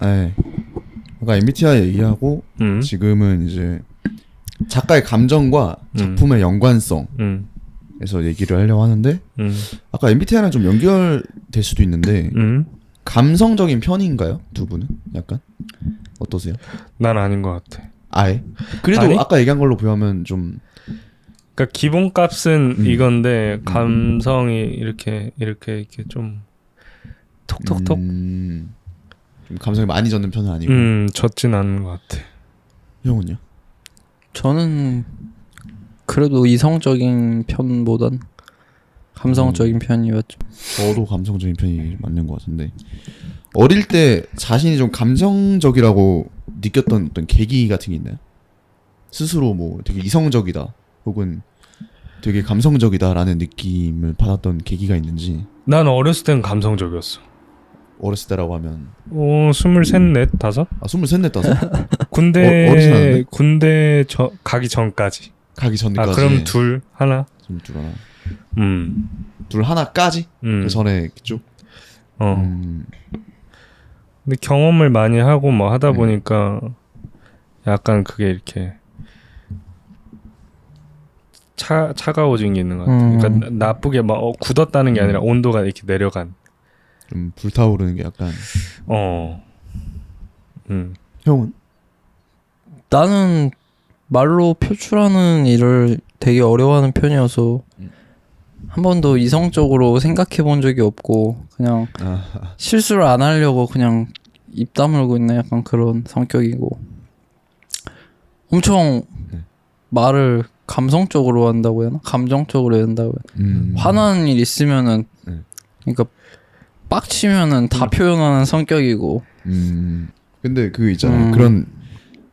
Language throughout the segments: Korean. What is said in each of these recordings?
네. 아까 MBTI 얘기하고 지금은 이제 작가의 감정과 작품의 연관성에서 얘기를 하려고 하는데 아까 MBTI랑 좀 연결될 수도 있는데 감성적인 편인가요? 두 분은? 약간? 어떠세요? 난 아닌 것 같아. 아예? 그래도 아니? 아까 얘기한 걸로 보면 좀 그러니까 기본값은 이건데 감성이 이렇게 좀 톡톡톡 좀 감성이 많이 젖는 편은 아니고 젖진 않은 것 같아. 형은요? 저는 그래도 이성적인 편보단 감성적인 편이었죠. 저도 감성적인 편이 맞는 것 같은데 어릴 때 자신이 좀 감성적이라고 느꼈던 어떤 계기 같은 게 있나요? 스스로 뭐 되게 이성적이다 혹은 되게 감성적이다라는 느낌을 받았던 계기가 있는지. 난 어렸을 땐 감성적이었어. 어렸을 때라고 하면 23, 4, 5? 아 23, 4? 군대 가기 전까지. 가기 전까지. 아 그럼 둘 하나? 둘 하나. 음. 둘 하나까지? 그 전에 쭉? 근데 경험을 많이 하고 뭐 하다 보니까 약간 그게 이렇게 차가워진 게 있는 것 같아. 그러니까 나쁘게 막 굳었다는 게 아니라 온도가 이렇게 내려간. 좀 불타오르는 게 약간. 형은? 나는 말로 표출하는 일을 되게 어려워하는 편이어서 한 번도 이성적으로 생각해 본 적이 없고 그냥 실수를 안 하려고 그냥 입 다물고 있는 약간 그런 성격이고 엄청 말을 감성적으로 한다고 해야 하나? 감정적으로 해야 한다고 해야 하나? 화나는 일 있으면은 그러니까 빡치면은 다 표현하는 성격이고 근데 그 있잖아요. 그런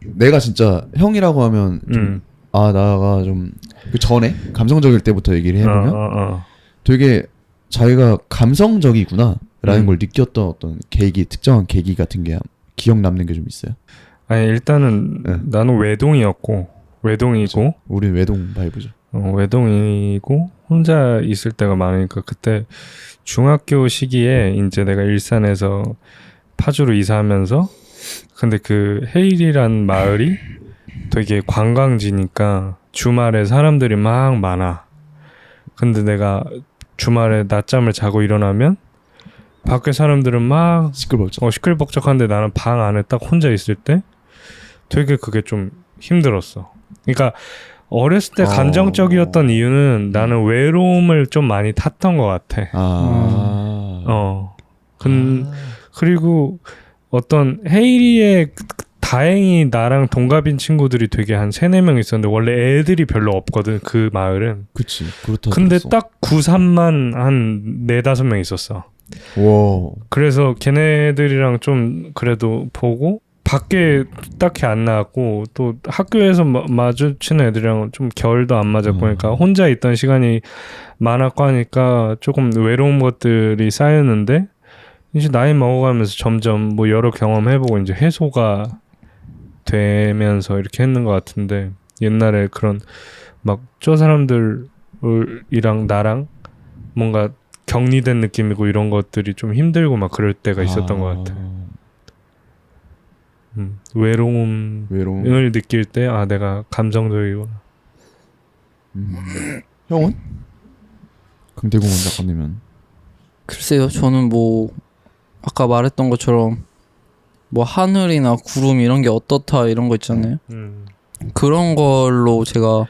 내가 진짜 형이라고 하면 좀 나가 좀 그 전에 감성적일 때부터 얘기를 해보면 되게 자기가 감성적이구나라는 걸 느꼈던 어떤 계기, 특정한 계기 같은 게 기억 남는 게 좀 있어요? 아니 일단은 나는 외동이고 그렇죠. 우린 외동 바이브죠. 외동이고 혼자 있을 때가 많으니까 그때 중학교 시기에 이제 내가 일산에서 파주로 이사하면서 근데 그 헤일이란 마을이 되게 관광지니까 주말에 사람들이 막 많아. 근데 내가 주말에 낮잠을 자고 일어나면 밖에 사람들은 막 시끌벅적한데 나는 방 안에 딱 혼자 있을 때 되게 그게 좀 힘들었어. 그러니까 어렸을 때 감정적이었던 이유는 나는 외로움을 좀 많이 탔던 것 같아. 그리고 어떤 헤이리의 다행히 나랑 동갑인 친구들이 되게 한 3-4명 있었는데 원래 애들이 별로 없거든 그 마을은. 그치 그렇다. 근데 들었어. 딱 고3만 한 4-5명 있었어. 와. 그래서 걔네들이랑 좀 그래도 보고 밖에 딱히 안 나왔고 또 학교에서 마주치는 애들이랑 좀 결도 안 맞았고 그러니까 혼자 있던 시간이 많았고 하니까 조금 외로운 것들이 쌓였는데 이제 나이 먹어가면서 점점 뭐 여러 경험해보고 이제 해소가 되면서 이렇게 했는 것 같은데 옛날에 그런 막 저 사람들이랑 나랑 뭔가 격리된 느낌이고 이런 것들이 좀 힘들고 막 그럴 때가 있었던 것 같아. 외로움을 느낄 때 내가 감정적이구나. 형은? 강대공원 작가님은? 글쎄요, 저는 뭐 아까 말했던 것처럼 뭐 하늘이나 구름 이런 게 어떻다 이런 거 있잖아요. 그런 걸로 제가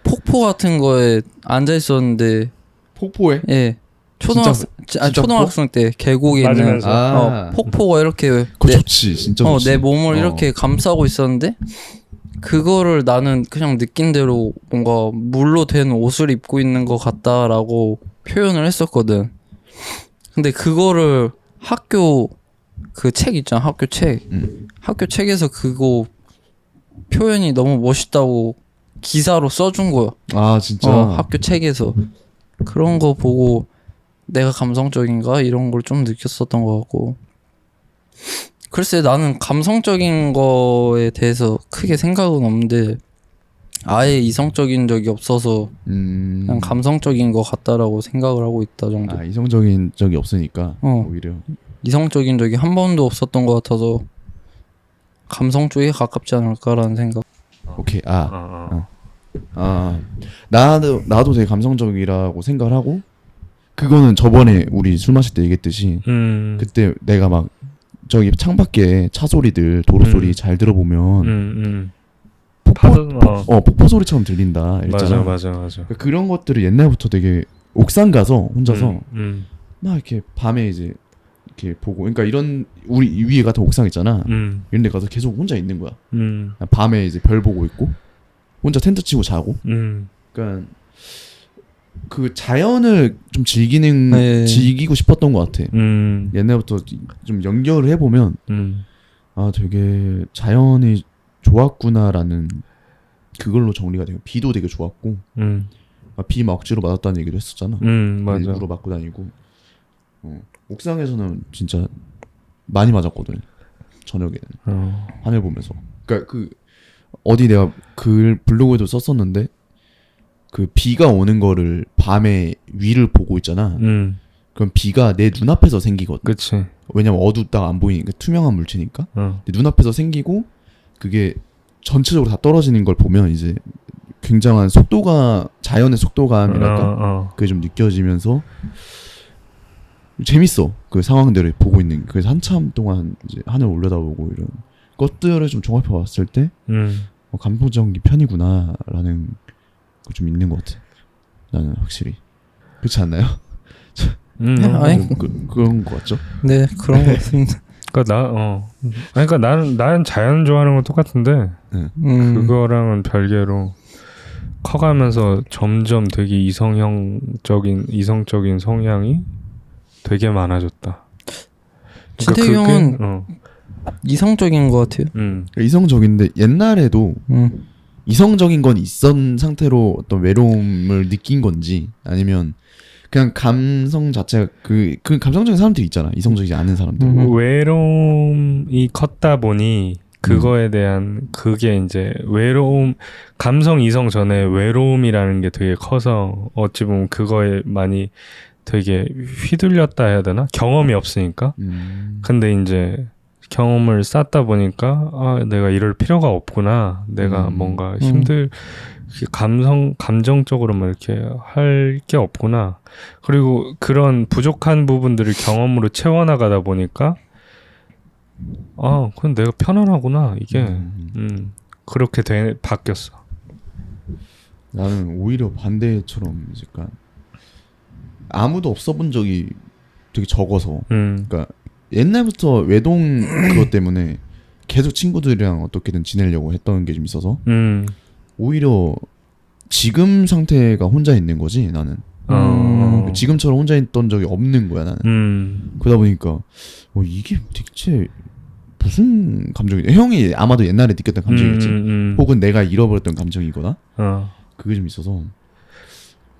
폭포 같은 거에 앉아 있었는데. 폭포에? 예. 초등학생 때 계곡에 있는 폭포가 이렇게 그거 좋지 진짜 좋지. 내 몸을 이렇게 감싸고 있었는데 그거를 나는 그냥 느낀 대로 뭔가 물로 된 옷을 입고 있는 것 같다라고 표현을 했었거든. 근데 그거를 학교 그 책 있잖아. 학교 책에서 그거 표현이 너무 멋있다고 기사로 써준 거야. 아 진짜? 학교 책에서. 그런 거 보고 내가 감성적인가? 이런 걸 좀 느꼈었던 것 같고. 글쎄 나는 감성적인 거에 대해서 크게 생각은 없는데 아예 이성적인 적이 없어서 그냥 감성적인 것 같다라고 생각을 하고 있다 정도. 이성적인 적이 없으니까 오히려 이성적인 적이 한 번도 없었던 것 같아서 감성 쪽에 가깝지 않을까라는 생각. 오케이. 나도 되게 감성적이라고 생각을 하고, 그거는 저번에 우리 술 마실 때 얘기했듯이 그때 내가 막 저기 창밖에 차 소리들 도로 소리 잘 들어보면 폭포 소리처럼 들린다 이랬잖아. 맞아. 그러니까 그런 것들을 옛날부터 되게 옥상 가서 혼자서 막 이렇게 밤에 이제 이렇게 보고, 그러니까 이런 우리 위에 같은 옥상 있잖아. 이런 데 가서 계속 혼자 있는 거야. 밤에 이제 별 보고 있고 혼자 텐트 치고 자고. 그러니까 그 자연을 좀 즐기고 싶었던 것 같아. 옛날부터 좀 연결을 해보면 아 되게 자연이 좋았구나라는 그걸로 정리가 돼요. 비도 되게 좋았고 비 막 억지로 맞았다는 얘기도 했었잖아. 맞아. 일부러 맞고 다니고. 옥상에서는 진짜 많이 맞았거든. 저녁에는 하늘 보면서. 그러니까 그 어디 내가 그 블로그에도 썼었는데 그 비가 오는 거를 밤에 위를 보고 있잖아. 그럼 비가 내 눈앞에서 생기거든. 그치. 왜냐면 어둡다가 안 보이니까, 투명한 물체니까. 내 눈앞에서 생기고 그게 전체적으로 다 떨어지는 걸 보면 이제 굉장한 속도가, 자연의 속도감이랄까 그게 좀 느껴지면서 재밌어. 그 상황들을 보고 있는. 그래서 한참 동안 이제 하늘 올려다보고 이런 것들을 좀 종합해 봤을 때 감성적인 편이구나라는 거 좀 있는 것 같아. 나는 확실히. 그렇지 않나요? 아니 그런 것 같죠? 네 그런 것 같습니다. 그러니까 나는 자연 좋아하는 건 똑같은데 그거랑은 별개로 커가면서 점점 되게 이성적인 성향이 되게 많아졌다. 진태 형은 이성적인 것 같아요. 이성적인데 옛날에도 이성적인 건 있던 상태로 어떤 외로움을 느낀 건지, 아니면 그냥 감성 자체가 그 감성적인 사람들이 있잖아. 이성적이지 않은 사람들. 외로움이 컸다 보니 그거에 대한 그게 이제 감성 이성 전에 외로움이라는 게 되게 커서 어찌 보면 그거에 많이 되게 휘둘렸다 해야 되나? 경험이 없으니까. 근데 이제 경험을 쌓다 보니까 내가 이럴 필요가 없구나. 내가 뭔가 감정적으로만 이렇게 할 게 없구나. 그리고 그런 부족한 부분들을 경험으로 채워나가다 보니까 그건 내가 편안하구나. 이게 그렇게 바뀌었어. 나는 오히려 반대처럼 약간 아무도 없어 본 적이 되게 적어서 그러니까 옛날부터 외동 그것 때문에 계속 친구들이랑 어떻게든 지내려고 했던 게 좀 있어서 오히려 지금 상태가 혼자 있는 거지 나는. 지금처럼 혼자 있던 적이 없는 거야 나는. 그러다 보니까 이게 대체 무슨 감정이지? 형이 아마도 옛날에 느꼈던 감정이겠지. 혹은 내가 잃어버렸던 감정이거나 그게 좀 있어서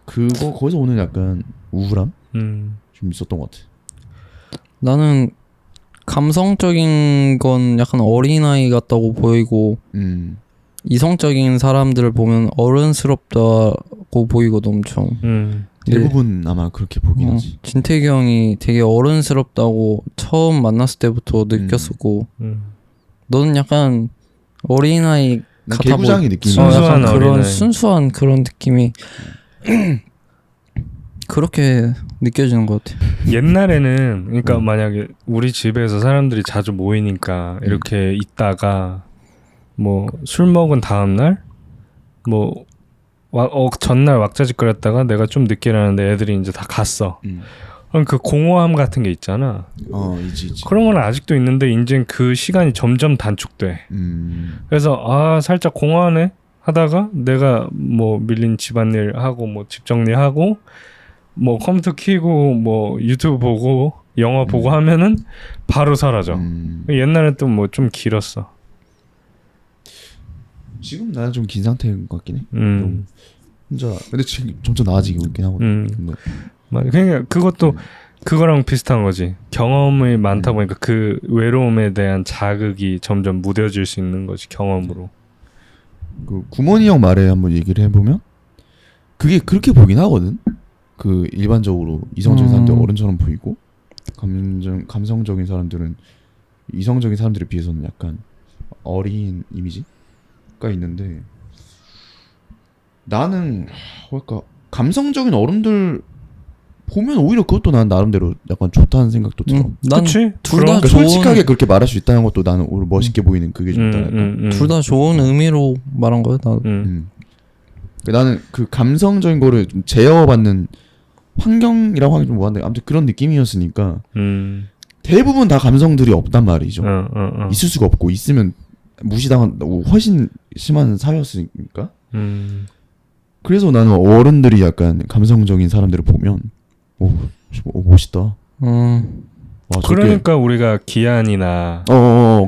거기서 오는 약간 우울함 좀 있었던 것 같아. 나는 감성적인 건 약간 어린아이 같다고 보이고 이성적인 사람들을 보면 어른스럽다고 보이거든 엄청. 대부분 아마 그렇게 보긴 하지. 진태기 형이 되게 어른스럽다고 처음 만났을 때부터 느꼈었고 너는 약간 어린아이 같아 개구장이 느낌이 약간 그런 순수한 그런 느낌이 그렇게 느껴지는 것 같아. 옛날에는 그러니까 만약에 우리 집에서 사람들이 자주 모이니까 이렇게 있다가 뭐 술 먹은 다음 날 뭐 전날 왁자지껄했다가 내가 좀 늦게 일어났는데 애들이 이제 다 갔어. 그럼 그 공허함 같은 게 있잖아. 있지. 그런 건 아직도 있는데 이제 그 시간이 점점 단축돼. 그래서 살짝 공허하네 하다가 내가 뭐 밀린 집안일 하고 뭐 집 정리하고 뭐 컴퓨터 켜고 뭐 유튜브 보고 영화 보고 하면은 바로 사라져. 옛날엔 또 뭐 좀 길었어. 지금 나는 좀 긴 상태인 것 같긴 해. 좀 혼자 근데 지금 점점 나아지고 있긴 하거든. 근데 그러니까 그것도 그거랑 비슷한 거지. 경험이 많다 보니까 그 외로움에 대한 자극이 점점 무뎌질 수 있는 거지 경험으로. 그 구몬이 형 말에 한번 얘기를 해보면 그게 그렇게 보긴 하거든. 그 일반적으로 이성적인 사람들 어른처럼 보이고 감성적인 사람들은 이성적인 사람들에 비해서는 약간 어린 이미지가 있는데 나는 뭐랄까 감성적인 어른들 보면 오히려 그것도 난 나름대로 약간 좋다는 생각도 들어. 난 그치? 둘 다 그러니까 좋은 솔직하게 그렇게 말할 수 있다는 것도 나는 오히려 멋있게 보이는 그게 좋다니까. 둘 다 좋은 의미로 말한 거야. 나. 나는 그 감성적인 거를 좀 제어받는 환경이라고 하기 좀 뭐한데 아무튼 그런 느낌이었으니까 대부분 다 감성들이 없단 말이죠. 있을 수가 없고 있으면 무시당한 훨씬 심한 사회였으니까. 그래서 나는 어른들이 약간 감성적인 사람들을 보면 오 멋있다. 와, 저게- 그러니까 우리가 기안이나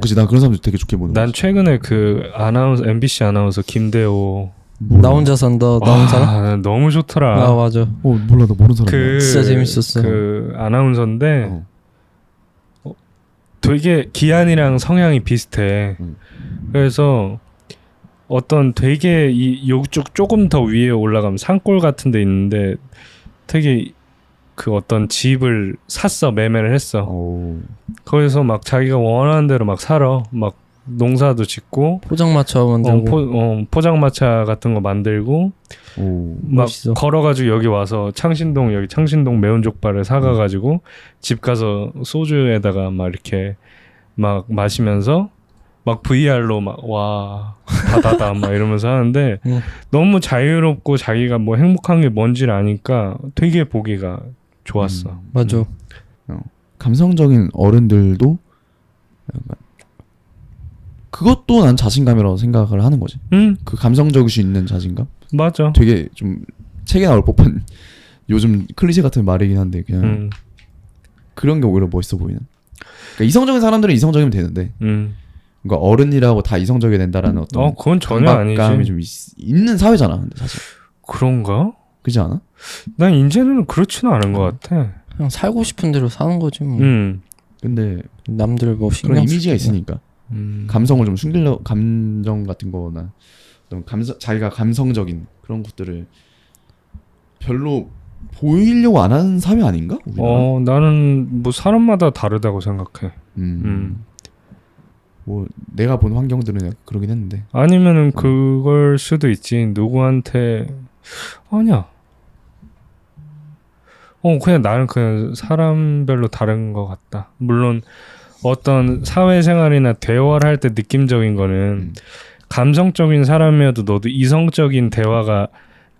그치. 난 그런 사람들 되게 좋게 보는 난 거지. 최근에 그 아나운서 MBC 아나운서 김대호 나 혼자 산다. 나 혼자 살아? 너무 좋더라. 아 맞아. 몰라 나 모르는 사람. 그 진짜 재밌었어. 그 아나운서인데 되게 기안이랑 성향이 비슷해. 그래서 어떤 되게 이 요쪽 조금 더 위에 올라가면 산골 같은 데 있는데 되게 그 어떤 집을 샀어. 매매를 했어. 거기서 막 자기가 원하는 대로 막 살아. 막 농사도 짓고 포장마차 만들고 포장마차 같은 거 만들고 막 멋있어. 걸어가지고 여기 와서 창신동 매운 족발을 사가가지고 집 가서 소주에다가 막 이렇게 막 마시면서 막 VR로 막 와 바다다 막 이러면서 하는데 너무 자유롭고 자기가 뭐 행복한 게 뭔지를 아니까 되게 보기가 좋았어. 맞아. 감성적인 어른들도 약간 그것도 난 자신감이라고 생각을 하는 거지. 그 감성적일 수 있는 자신감. 맞아. 되게 좀 책에 나올 법한 요즘 클리셰 같은 말이긴 한데 그냥 그런 게 오히려 멋있어 보이는. 그러니까 이성적인 사람들은 이성적이면 되는데 그러니까 어른이라고 다 이성적이 된다라는 어떤 그건 전혀 강박감이 아니지. 좀 있는 사회잖아. 근데 사실 그런가? 그렇지 않아? 난 이제는 그렇지는 않은 것 같아. 그냥 살고 싶은 대로 사는 거지 뭐. 근데 남들 뭐 신경 그런 이미지가 쓰고. 있으니까 감성을 좀 숨기려 감정 같은 거나 어떤 자기가 감성적인 그런 것들을 별로 보이려고 안 하는 사회 아닌가? 우리나라? 나는 뭐 사람마다 다르다고 생각해. 뭐 내가 본 환경들은 약간 그러긴 했는데 아니면은 그걸 수도 있지. 누구한테 아니야. 그냥 나는 그냥 사람별로 다른 것 같다. 물론 어떤 사회생활이나 대화를 할 때 느낌적인 거는 감성적인 사람이어도 너도 이성적인 대화가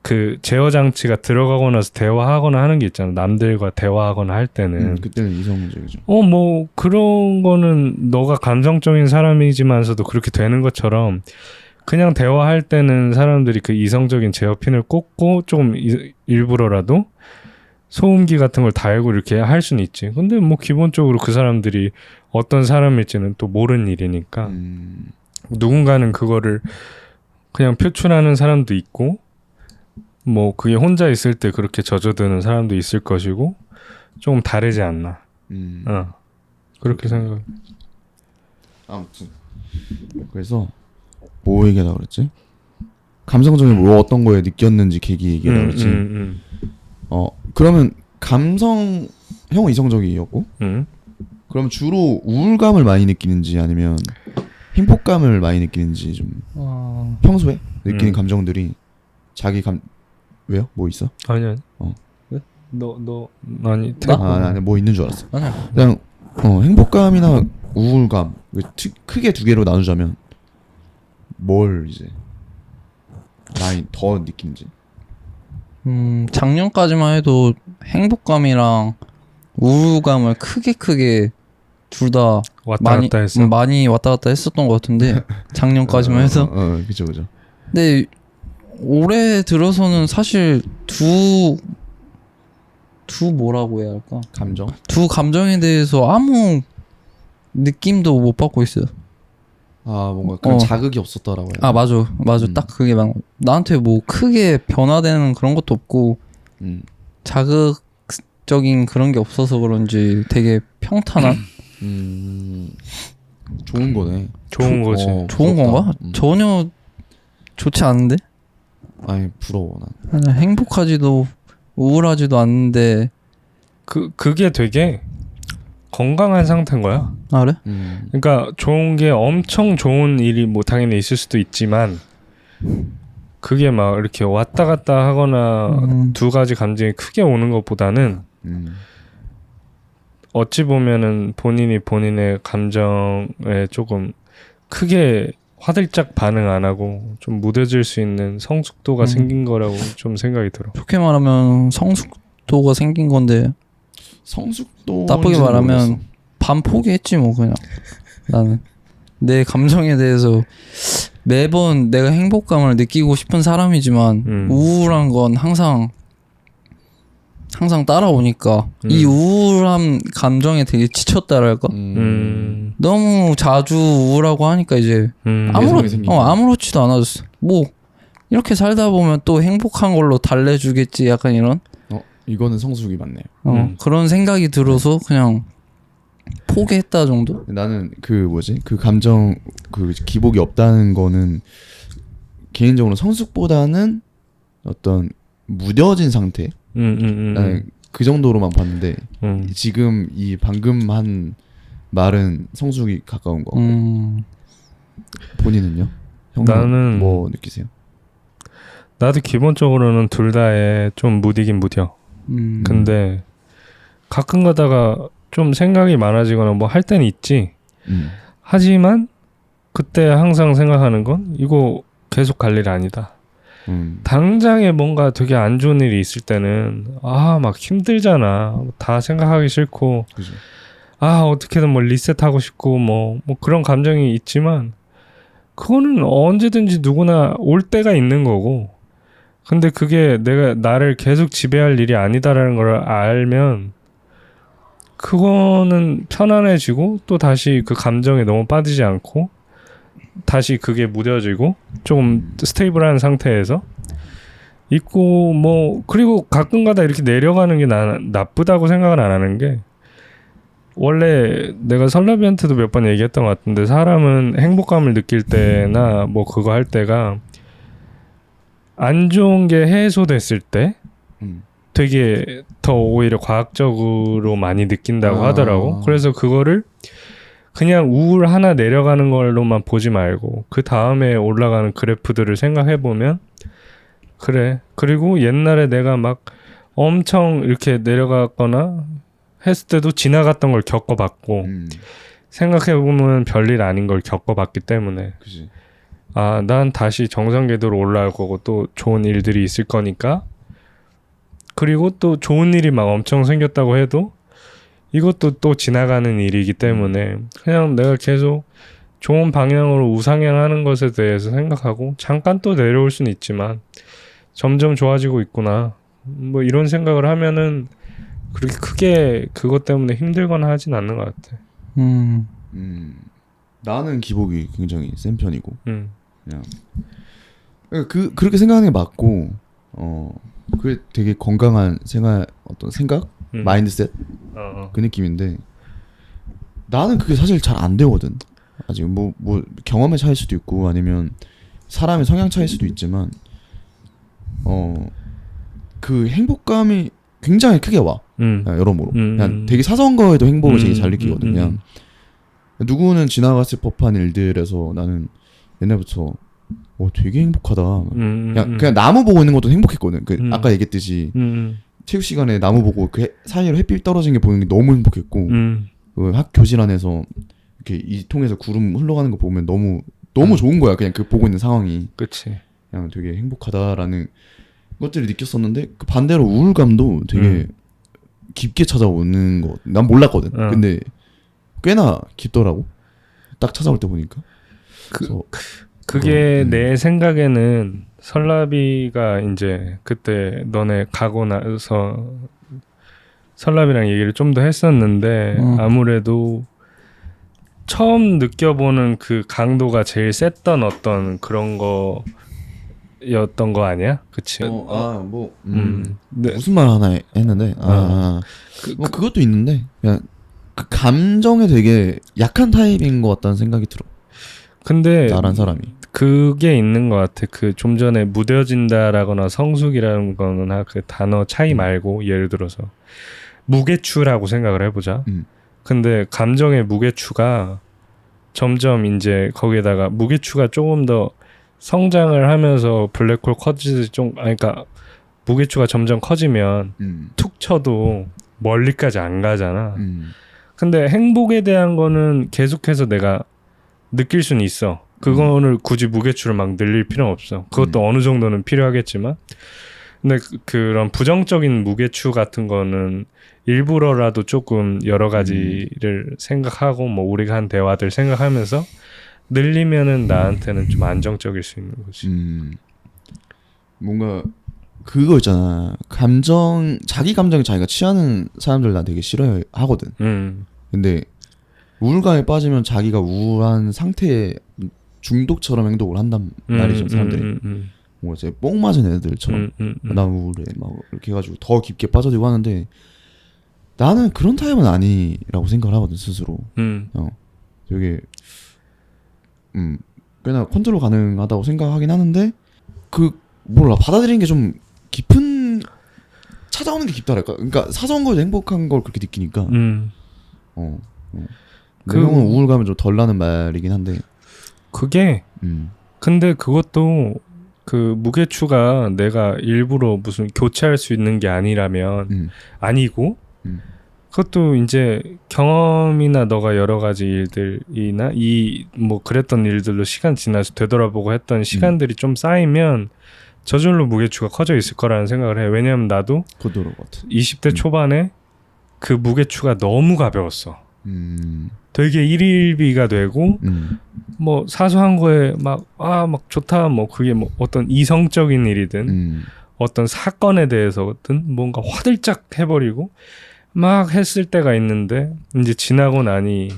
그 제어 장치가 들어가고 나서 대화하거나 하는 게 있잖아. 남들과 대화하거나 할 때는 그때는 이성적이죠. 뭐 그런 거는 너가 감성적인 사람이지만서도 그렇게 되는 것처럼 그냥 대화할 때는 사람들이 그 이성적인 제어핀을 꽂고 조금 일부러라도 소음기 같은 걸 달고 이렇게 할 수는 있지. 근데 뭐 기본적으로 그 사람들이 어떤 사람일지는 또 모르는 일이니까 누군가는 그거를 그냥 표출하는 사람도 있고 뭐 그게 혼자 있을 때 그렇게 젖어드는 사람도 있을 것이고 조금 다르지 않나. 그렇게 생각해. 아무튼 그래서 뭐 얘기하다 그랬지? 감성적인 뭐 어떤 거에 느꼈는지 계기 얘기하다 그랬지. 그러면 형은 이성적이었고 그럼 주로 우울감을 많이 느끼는지 아니면 행복감을 많이 느끼는지 좀 평소에 느끼는 감정들이 자기 왜요? 뭐 있어? 아니야. 왜? 너 아니 아니 뭐 있는 줄 알았어. 아니야. 그냥 행복감이나 우울감 크게 두 개로 나누자면 뭘 이제 많이 더 느끼는지. 작년까지만 해도 행복감이랑 우울감을 크게 둘 다 왔다 갔다 했어. 많이 왔다 갔다 했었던 것 같은데 작년까지만 해서. 그죠. 근데 올해 들어서는 사실 두 뭐라고 해야 할까? 두 감정에 대해서 아무 느낌도 못 받고 있어요. 뭔가 그런 자극이 없었다라고 해야 맞아. 딱 그게 나한테 뭐 크게 변화되는 그런 것도 없고 자극적인 그런 게 없어서 그런지 되게 평탄한. 좋은 거네. 좋은 거지. 좋은 건가? 전혀 좋지 않은데? 아니 부러워 난. 아니, 행복하지도 우울하지도 않는데 그게 되게 건강한 상태인 거야. 아, 그래? 그러니까 좋은 게 엄청 좋은 일이 뭐 당연히 있을 수도 있지만 그게 막 이렇게 왔다 갔다 하거나 두 가지 감정이 크게 오는 것보다는 어찌 보면은 본인이 본인의 감정에 조금 크게 화들짝 반응 안 하고 좀 무뎌질 수 있는 성숙도가 생긴 거라고 좀 생각이 들어. 좋게 말하면 성숙도가 생긴 건데 성숙도 나쁘게 말하면 반 포기했지 뭐 그냥. 나는 내 감정에 대해서 매번 내가 행복감을 느끼고 싶은 사람이지만 우울한 건 항상 따라오니까 이 우울한 감정에 되게 지쳤다랄까. 너무 자주 우울하고 하니까 이제 아무렇지도 않아졌어. 뭐 이렇게 살다 보면 또 행복한 걸로 달래주겠지 약간 이런 이거는 성숙이 맞네요. 그런 생각이 들어서 그냥 포기했다 정도? 나는 그 감정 그 기복이 없다는 거는 개인적으로 성숙보다는 어떤 무뎌진 상태. 나는 그 정도로만 봤는데 지금 이 방금 한 말은 성숙이 가까운 거. 본인은요? 나는 뭐 느끼세요? 나도 기본적으로는 둘 다에 좀 무디긴 무뎌. 근데 가끔 가다가 좀 생각이 많아지거나 뭐 할 때는 있지. 하지만 그때 항상 생각하는 건 이거 계속 갈 일 아니다. 당장에 뭔가 되게 안 좋은 일이 있을 때는 막 힘들잖아. 다 생각하기 싫고 그죠. 어떻게든 뭐 리셋하고 싶고 뭐 그런 감정이 있지만 그거는 언제든지 누구나 올 때가 있는 거고. 근데 그게 내가 나를 계속 지배할 일이 아니다라는 걸 알면 그거는 편안해지고 또 다시 그 감정에 너무 빠지지 않고 다시 그게 무뎌지고 좀 스테이블한 상태에서 있고 뭐 그리고 가끔가다 이렇게 내려가는 게 나쁘다고 생각은 안 하는 게 원래 내가 설라비한테도 몇 번 얘기했던 것 같은데 사람은 행복감을 느낄 때나 뭐 그거 할 때가 안 좋은 게 해소됐을 때 되게 더 오히려 과학적으로 많이 느낀다고 하더라고. 그래서 그거를 그냥 우울 하나 내려가는 걸로만 보지 말고 그 다음에 올라가는 그래프들을 생각해보면 그래. 그리고 옛날에 내가 막 엄청 이렇게 내려갔거나 했을 때도 지나갔던 걸 겪어봤고 생각해보면 별일 아닌 걸 겪어봤기 때문에 그치. 난 다시 정상 궤도로 올라갈 거고 또 좋은 일들이 있을 거니까 그리고 또 좋은 일이 막 엄청 생겼다고 해도 이것도 또 지나가는 일이기 때문에 그냥 내가 계속 좋은 방향으로 우상향하는 것에 대해서 생각하고 잠깐 또 내려올 수는 있지만 점점 좋아지고 있구나 뭐 이런 생각을 하면은 그렇게 크게 그것 때문에 힘들거나 하진 않는 것 같아. 나는 기복이 굉장히 센 편이고 그냥 그렇게 생각하는 게 맞고 그게 되게 건강한 어떤 생각 마인드셋 그 느낌인데 나는 그게 사실 잘 안 되거든. 아직 뭐 경험의 차이일 수도 있고 아니면 사람의 성향 차이일 수도 있지만 그 행복감이 굉장히 크게 와. 여러모로 그냥 되게 사소한 거에도 행복을 되게 잘 느끼거든. 그냥 누구는 지나갔을 법한 일들에서 나는 옛날부터 되게 행복하다. 그냥 나무 보고 있는 것도 행복했거든. 아까 얘기했듯이 체육 시간에 나무 보고 그 사이로 햇빛 떨어진 게 보는 게 너무 행복했고 그 교실 안에서 이렇게 이 통에서 구름 흘러가는 거 보면 너무 좋은 거야. 그냥 그 보고 있는 상황이. 그치. 그냥 되게 행복하다라는 것들을 느꼈었는데 그 반대로 우울감도 되게 깊게 찾아오는 거. 난 몰랐거든. 근데 꽤나 깊더라고. 딱 찾아올 때 보니까. 그게 내 생각에는 설라비가 이제 그때 너네 가고 나서 설라비랑 얘기를 좀 더 했었는데 아무래도 처음 느껴보는 그 강도가 제일 셌던 어떤 그런 거였던 거 아니야? 그치? 네. 네. 무슨 말 하나 했는데 그것도 있는데 그냥 그 감정에 되게 약한 타입인 것 같다는 생각이 들어. 근데 나란 사람이 그게 있는 것 같아. 그 좀 전에 무뎌진다라거나 성숙이라는 거는 그 단어 차이 말고 예를 들어서 무게추라고 생각을 해보자. 근데 감정의 무게추가 점점 이제 거기에다가 무게추가 조금 더 성장을 하면서 블랙홀 커지지 좀 그러니까 무게추가 점점 커지면 툭 쳐도 멀리까지 안 가잖아. 근데 행복에 대한 거는 계속해서 내가 느낄 수는 있어. 그거를 굳이 무게추를 막 늘릴 필요는 없어. 그것도 어느 정도는 필요하겠지만 근데 그런 부정적인 무게추 같은 거는 일부러라도 조금 여러 가지를 생각하고 뭐 우리가 한 대화들 생각하면서 늘리면은 나한테는 좀 안정적일 수 있는 거지. 뭔가 그거 있잖아. 자기 감정에 자기가 취하는 사람들 나 되게 싫어하거든. 근데 우울감에 빠지면 자기가 우울한 상태에 중독처럼 행동을 한단 말이죠, 사람들이. 뭐 이제 뽕 맞은 애들처럼 나 우울해 막 이렇게 해가지고 더 깊게 빠져들고 하는데 나는 그런 타입은 아니라고 생각을 하거든 스스로. 되게 꽤나 컨트롤 가능하다고 생각하긴 하는데 몰라 받아들이는 게 좀 깊은 찾아오는 게 깊다랄까. 그러니까 사소한 거에도 행복한 걸 그렇게 느끼니까. 그 형은 우울감이 좀 덜 나는 말이긴 한데 그게 근데 그것도 그 무게추가 내가 일부러 무슨 교체할 수 있는 게 아니라면 아니고 그것도 이제 경험이나 너가 여러 가지 일들이나 이 뭐 그랬던 일들로 시간 지나서 되돌아보고 했던 시간들이 좀 쌓이면 저절로 무게추가 커져 있을 거라는 생각을 해. 왜냐면 나도 그럴 것 같아. 20대 초반에 그 무게추가 너무 가벼웠어. 되게 일일비가 되고 뭐 사소한 거에 막 좋다 뭐 그게 뭐 어떤 이성적인 일이든 어떤 사건에 대해서든 뭔가 화들짝 해버리고 막 했을 때가 있는데 이제 지나고 나니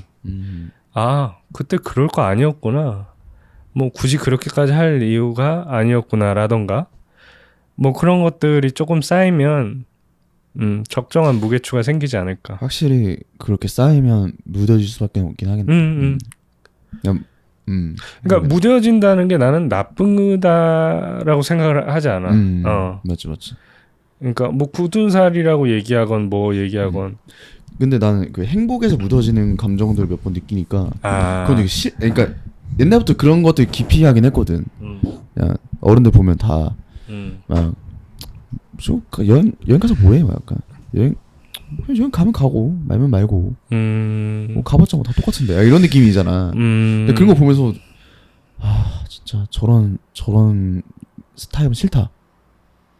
그때 그럴 거 아니었구나. 뭐 굳이 그렇게까지 할 이유가 아니었구나라던가 뭐 그런 것들이 조금 쌓이면 적정한 무게추가 생기지 않을까. 확실히 그렇게 쌓이면 무뎌질 수밖에 없긴 하겠네. 그러니까 무뎌진다는 게 나는 나쁘다라고 생각을 하지 않아. 맞지. 그러니까 뭐 굳은 살이라고 얘기하건 뭐 얘기하건. 근데 나는 그 행복에서 묻어지는 감정들 몇 번 느끼니까 그건 되게 그러니까 옛날부터 그런 것들 기피하긴 했거든. 야, 어른들 보면 다 막 여행 가서 뭐해? 막 약간 여행 가면 가고 말면 말고 뭐 가봤자 뭐 다 똑같은데 이런 느낌이잖아. 근데 그런 거 보면서 진짜 저런 스타일은 싫다.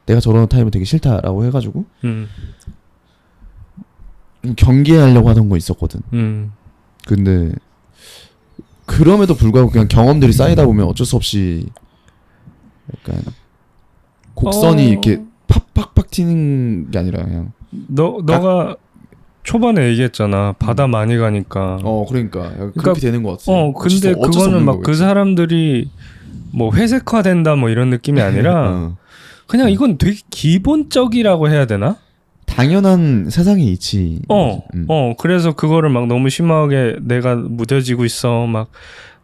내가 저런 타입은 되게 싫다라고 해가지고 경계하려고 하던 거 있었거든. 근데 그럼에도 불구하고 그냥 경험들이 쌓이다 보면 어쩔 수 없이 약간 곡선이 이렇게 팍팍팍 튀는 게 아니라 그냥 너가 초반에 얘기했잖아. 바다 많이 가니까. 그러니까 그렇게 되는 것 같아. 근데 그거는 막 그 사람들이 뭐 회색화된다 뭐 이런 느낌이 아니라 그냥 이건 되게 기본적이라고 해야 되나? 당연한 세상의 이치. 그래서 그거를 막 너무 심하게 내가 무뎌지고 있어. 막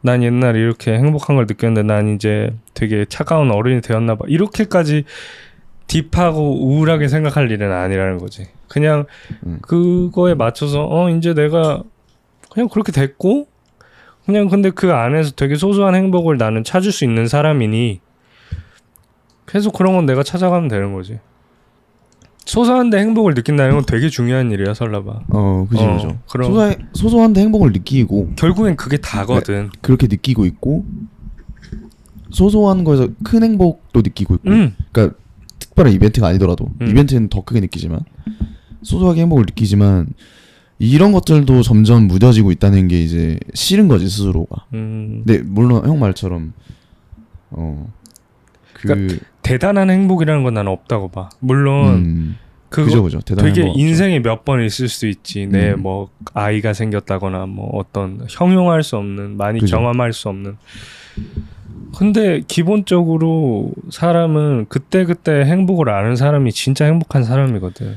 난 옛날에 이렇게 행복한 걸 느꼈는데 난 이제 되게 차가운 어른이 되었나 봐. 이렇게까지 딥하고 우울하게 생각할 일은 아니라는 거지. 그냥 그거에 맞춰서 이제 내가 그냥 그렇게 됐고 그냥 근데 그 안에서 되게 소소한 행복을 나는 찾을 수 있는 사람이니 계속 그런 건 내가 찾아가면 되는 거지. 소소한데 행복을 느낀다는 건 되게 중요한 일이야, 설라봐. 그죠. 소소한데 행복을 느끼고 결국엔 그게 다거든. 그렇게 느끼고 있고 소소한 거에서 큰 행복도 느끼고 있고. 그러니까 특별한 이벤트가 아니더라도 이벤트는 더 크게 느끼지만 소소하게 행복을 느끼지만 이런 것들도 점점 무뎌지고 있다는 게 이제 싫은 거지 스스로가. 근데 물론 형 말처럼 그러니까 대단한 행복이라는 건 나는 없다고 봐. 물론 그죠. 대단한 되게 인생에 몇 번 있을 수 있지. 내 뭐 아이가 생겼다거나 뭐 어떤 형용할 수 없는 많이 경험할 수 없는. 근데 기본적으로 사람은 그때그때 행복을 아는 사람이 진짜 행복한 사람이거든.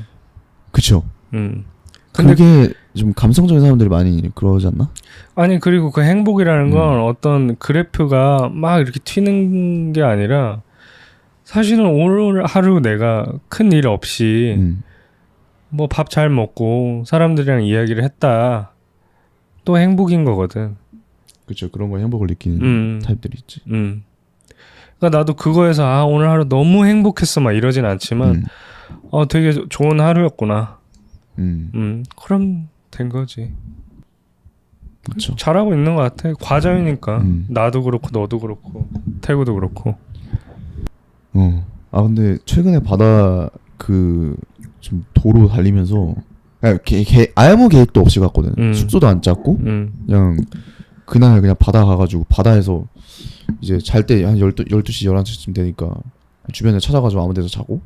그쵸. 근데 그게 좀 감성적인 사람들이 많이 그러지 않나? 아니 그리고 그 행복이라는 건 어떤 그래프가 막 이렇게 튀는 게 아니라 사실은 오늘 하루 내가 큰 일 없이 뭐 밥 잘 먹고 사람들이랑 이야기를 했다. 또 행복인 거거든. 그렇죠. 그런 거 행복을 느끼는 타입들이 있지. 그러니까 나도 그거에서 아 오늘 하루 너무 행복했어 막 이러진 않지만 되게 좋은 하루였구나. 그럼 된 거지. 그렇죠. 잘하고 있는 것 같아. 과정이니까. 나도 그렇고 너도 그렇고 태구도 그렇고. 아 근데 최근에 바다 그 좀 도로 달리면서 아무 계획도 없이 갔거든. 숙소도 안 짰고 그냥 그날 그냥 바다 가가지고 바다에서 이제 잘 때 한 12시 11시쯤 되니까 주변에 찾아가지고 아무 데서 자고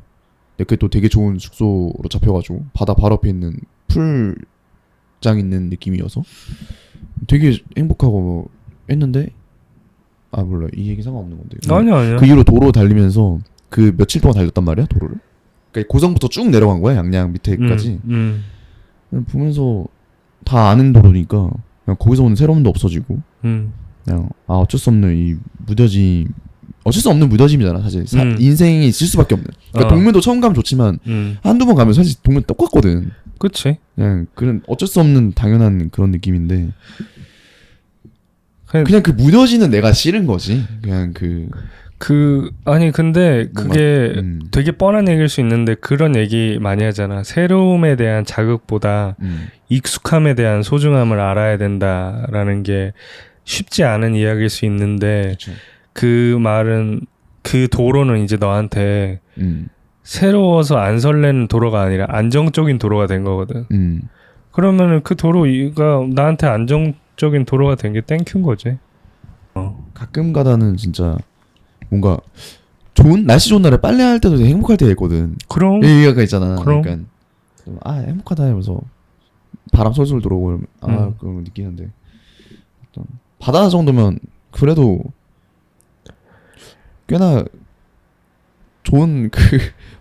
그게 또 되게 좋은 숙소로 잡혀가지고 바다 바로 앞에 있는 풀장 있는 느낌이어서 되게 행복하고 했는데 아 몰라 이 얘기 상관없는 건데 아니야 그 이후로 도로 달리면서 그 며칠 동안 달렸단 말이야 도로를. 그러니까 고성부터 쭉 내려간 거야 양양 밑에까지. 보면서 다 아는 도로니까 그냥 거기서 오는 새로움도 없어지고 그냥 아 어쩔 수 없는 무뎌짐이잖아 사실. 인생이 있을 수밖에 없는. 그러니까 동묘도 처음 가면 좋지만 한두 번 가면 사실 동묘 똑같거든. 그치. 그냥 그런 어쩔 수 없는 당연한 그런 느낌인데 그냥 그 무뎌지는 내가 싫은 거지. 그냥 아니 근데 뭔가, 그게 되게 뻔한 얘기일 수 있는데 그런 얘기 많이 하잖아. 새로움에 대한 자극보다 익숙함에 대한 소중함을 알아야 된다라는 게 쉽지 않은 이야기일 수 있는데 그쵸. 그 말은 그 도로는 이제 너한테 새로워서 안 설레는 도로가 아니라 안정적인 도로가 된 거거든. 그러면은 그 도로가 나한테 안정적인 도로가 된 게 땡큐인 거지. 가끔 가다는 진짜 뭔가 날씨 좋은 날에 빨래할 때도 되게 행복할 때가 있거든. 그럼. 얘기가 있잖아. 그럼. 약간 행복하다 하면서 바람 솔솔 들어오고 그런 거 느끼는데 바다 정도면 그래도 꽤나 좋은 그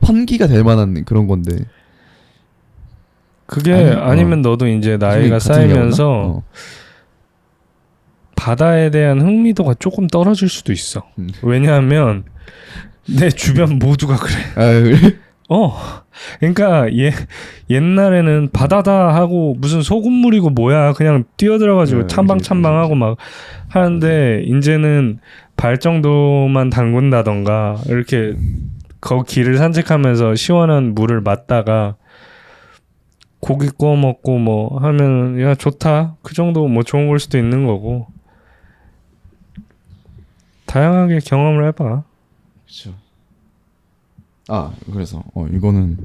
환기가 될 만한 그런 건데 그게 아니면 너도 이제 나이가 쌓이면서 바다에 대한 흥미도가 조금 떨어질 수도 있어. 왜냐하면 내 주변 모두가 그래. 아 그래? 그러니까 옛날에는 바다다 하고 무슨 소금물이고 뭐야 그냥 뛰어들어가지고 탐방하고 막 하는데 이제는 발 정도만 담근다던가 이렇게 거기 길을 산책하면서 시원한 물을 맞다가 고기 구워 먹고 뭐 하면 야 좋다 그 정도 뭐 좋은 걸 수도 있는 거고 다양하게 경험을 해봐. 그렇죠. 그래서 이거는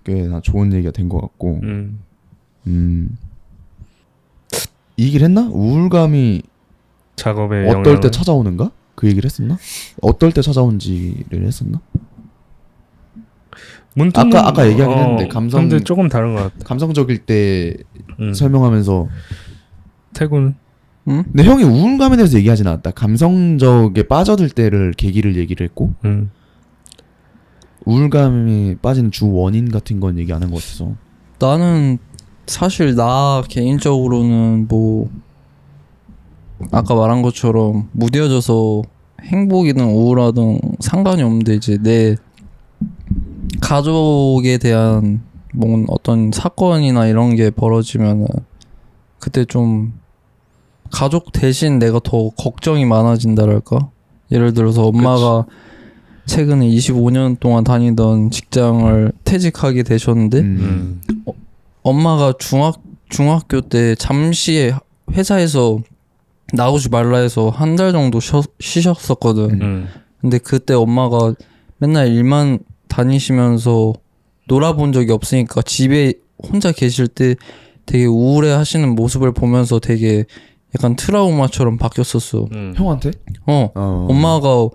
꽤나 좋은 얘기가 된 것 같고 이 얘기를 했나? 우울감이 작업에 어떨 때 찾아오는가? 그 얘기를 했었나? 어떨 때 찾아온지를 했었나? 아까 얘기하긴 했는데 근데 조금 다른 것 같아. 감성적일 때 설명하면서 태구는? 근데 형이 우울감에 대해서 얘기하진 않았다. 감성적에 빠져들 때를 계기를 얘기를 했고 우울감에 빠진 주 원인 같은 건 얘기 안 한 것 같아서. 나는 사실 나 개인적으로는 뭐 아까 말한 것처럼 무뎌져서 행복이든 우울하든 상관이 없는데 이제 내 가족에 대한 뭔 어떤 사건이나 이런 게 벌어지면은 그때 좀 가족 대신 내가 더 걱정이 많아진다랄까? 예를 들어서 엄마가 최근에 25년 동안 다니던 직장을 퇴직하게 되셨는데 엄마가 중학교 때 잠시 회사에서 나오지 말라 해서 한 달 정도 쉬셨었거든. 근데 그때 엄마가 맨날 일만 다니시면서 놀아본 적이 없으니까 집에 혼자 계실 때 되게 우울해 하시는 모습을 보면서 되게 약간 트라우마처럼 바뀌었었어. 형한테? 엄마가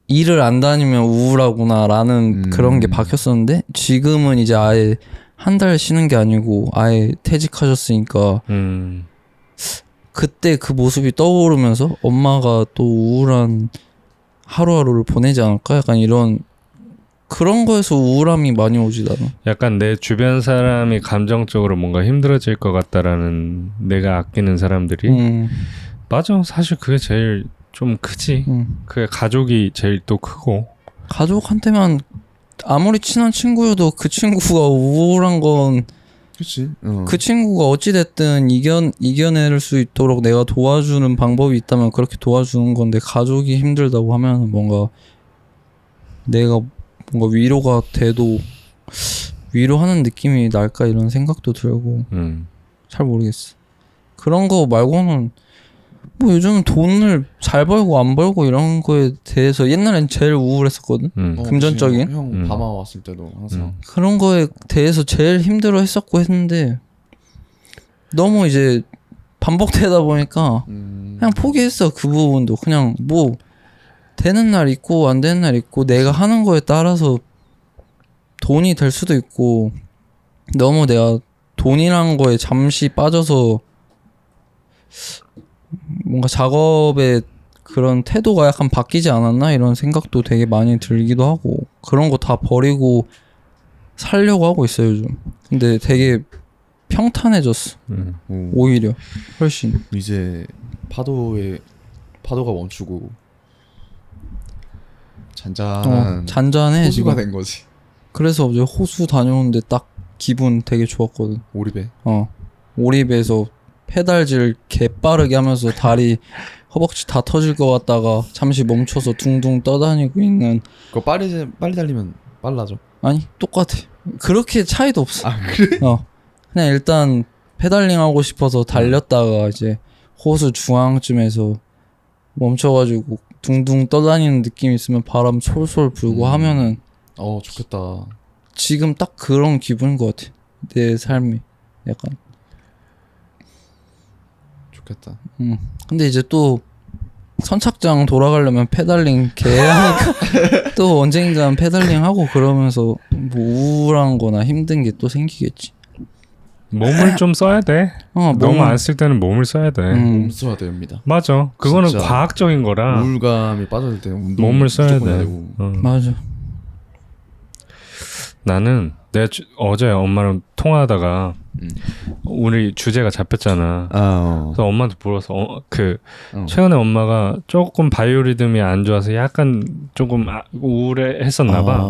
일을 안 다니면 우울하구나라는 그런 게 박혔었는데 지금은 이제 아예 한 달 쉬는 게 아니고 아예 퇴직하셨으니까 그때 그 모습이 떠오르면서 엄마가 또 우울한 하루하루를 보내지 않을까? 약간 이런 그런 거에서 우울함이 많이 오지 나는. 약간 내 주변 사람이 감정적으로 뭔가 힘들어질 것 같다라는 내가 아끼는 사람들이 맞아. 사실 그게 제일 좀 크지. 그게 가족이 제일 또 크고 가족한테만 아무리 친한 친구여도 그 친구가 우울한 건 그치. 그 친구가 어찌됐든 이겨낼 수 있도록 내가 도와주는 방법이 있다면 그렇게 도와주는 건데, 가족이 힘들다고 하면 뭔가 내가 뭔가 위로가 돼도 위로하는 느낌이 날까 이런 생각도 들고 잘 모르겠어. 그런 거 말고는 뭐 요즘은 돈을 잘 벌고 안 벌고 이런 거에 대해서 옛날엔 제일 우울했었거든. 금전적인. 형 밤아 왔을 때도 항상. 그런 거에 대해서 제일 힘들어 했었고 했는데 너무 이제 반복되다 보니까 그냥 포기했어. 그 부분도 그냥 뭐 되는 날 있고 안 되는 날 있고 내가 하는 거에 따라서 돈이 될 수도 있고, 너무 내가 돈이란 거에 잠시 빠져서 뭔가 작업의 그런 태도가 약간 바뀌지 않았나 이런 생각도 되게 많이 들기도 하고, 그런 거 다 버리고 살려고 하고 있어요 요즘. 근데 되게 평탄해졌어. 오히려 훨씬. 이제 파도가 멈추고 잔잔한 잔잔해 호수가 지금. 된 거지. 그래서 어제 호수 다녀오는데 딱 기분 되게 좋았거든. 오리배. 오리배에서 페달질 개빠르게 하면서 다리 허벅지 다 터질 것 같다가 잠시 멈춰서 둥둥 떠다니고 있는. 그거 빨리 달리면 빨라져. 아니 똑같아. 그렇게 차이도 없어. 아 그래? 그냥 일단 페달링 하고 싶어서 달렸다가 이제 호수 중앙쯤에서 멈춰가지고 둥둥 떠다니는 느낌 있으면 바람 솔솔 불고 하면은 좋겠다. 지금 딱 그런 기분인 것 같아. 내 삶이 약간. 좋겠다. 근데 이제 또 선착장 돌아가려면 페달링 개 하니까 또 언젠간 페달링 하고 그러면서 뭐 우울한 거나 힘든 게 또 생기겠지. 몸을 좀 써야 돼. 너무 안 쓸 때는 몸을 써야 돼. 몸 써야 됩니다. 맞아. 그거는 진짜 과학적인 거라. 우울감이 빠져들 때 운동 몸을 써야 무조건 해야 돼. 되고. 맞아. 나는 내가 어제 엄마랑 통화하다가 우리 주제가 잡혔잖아. 그래서 엄마한테 물어서 최근에 엄마가 조금 바이오리듬이 안 좋아서 약간 조금 우울했었나봐.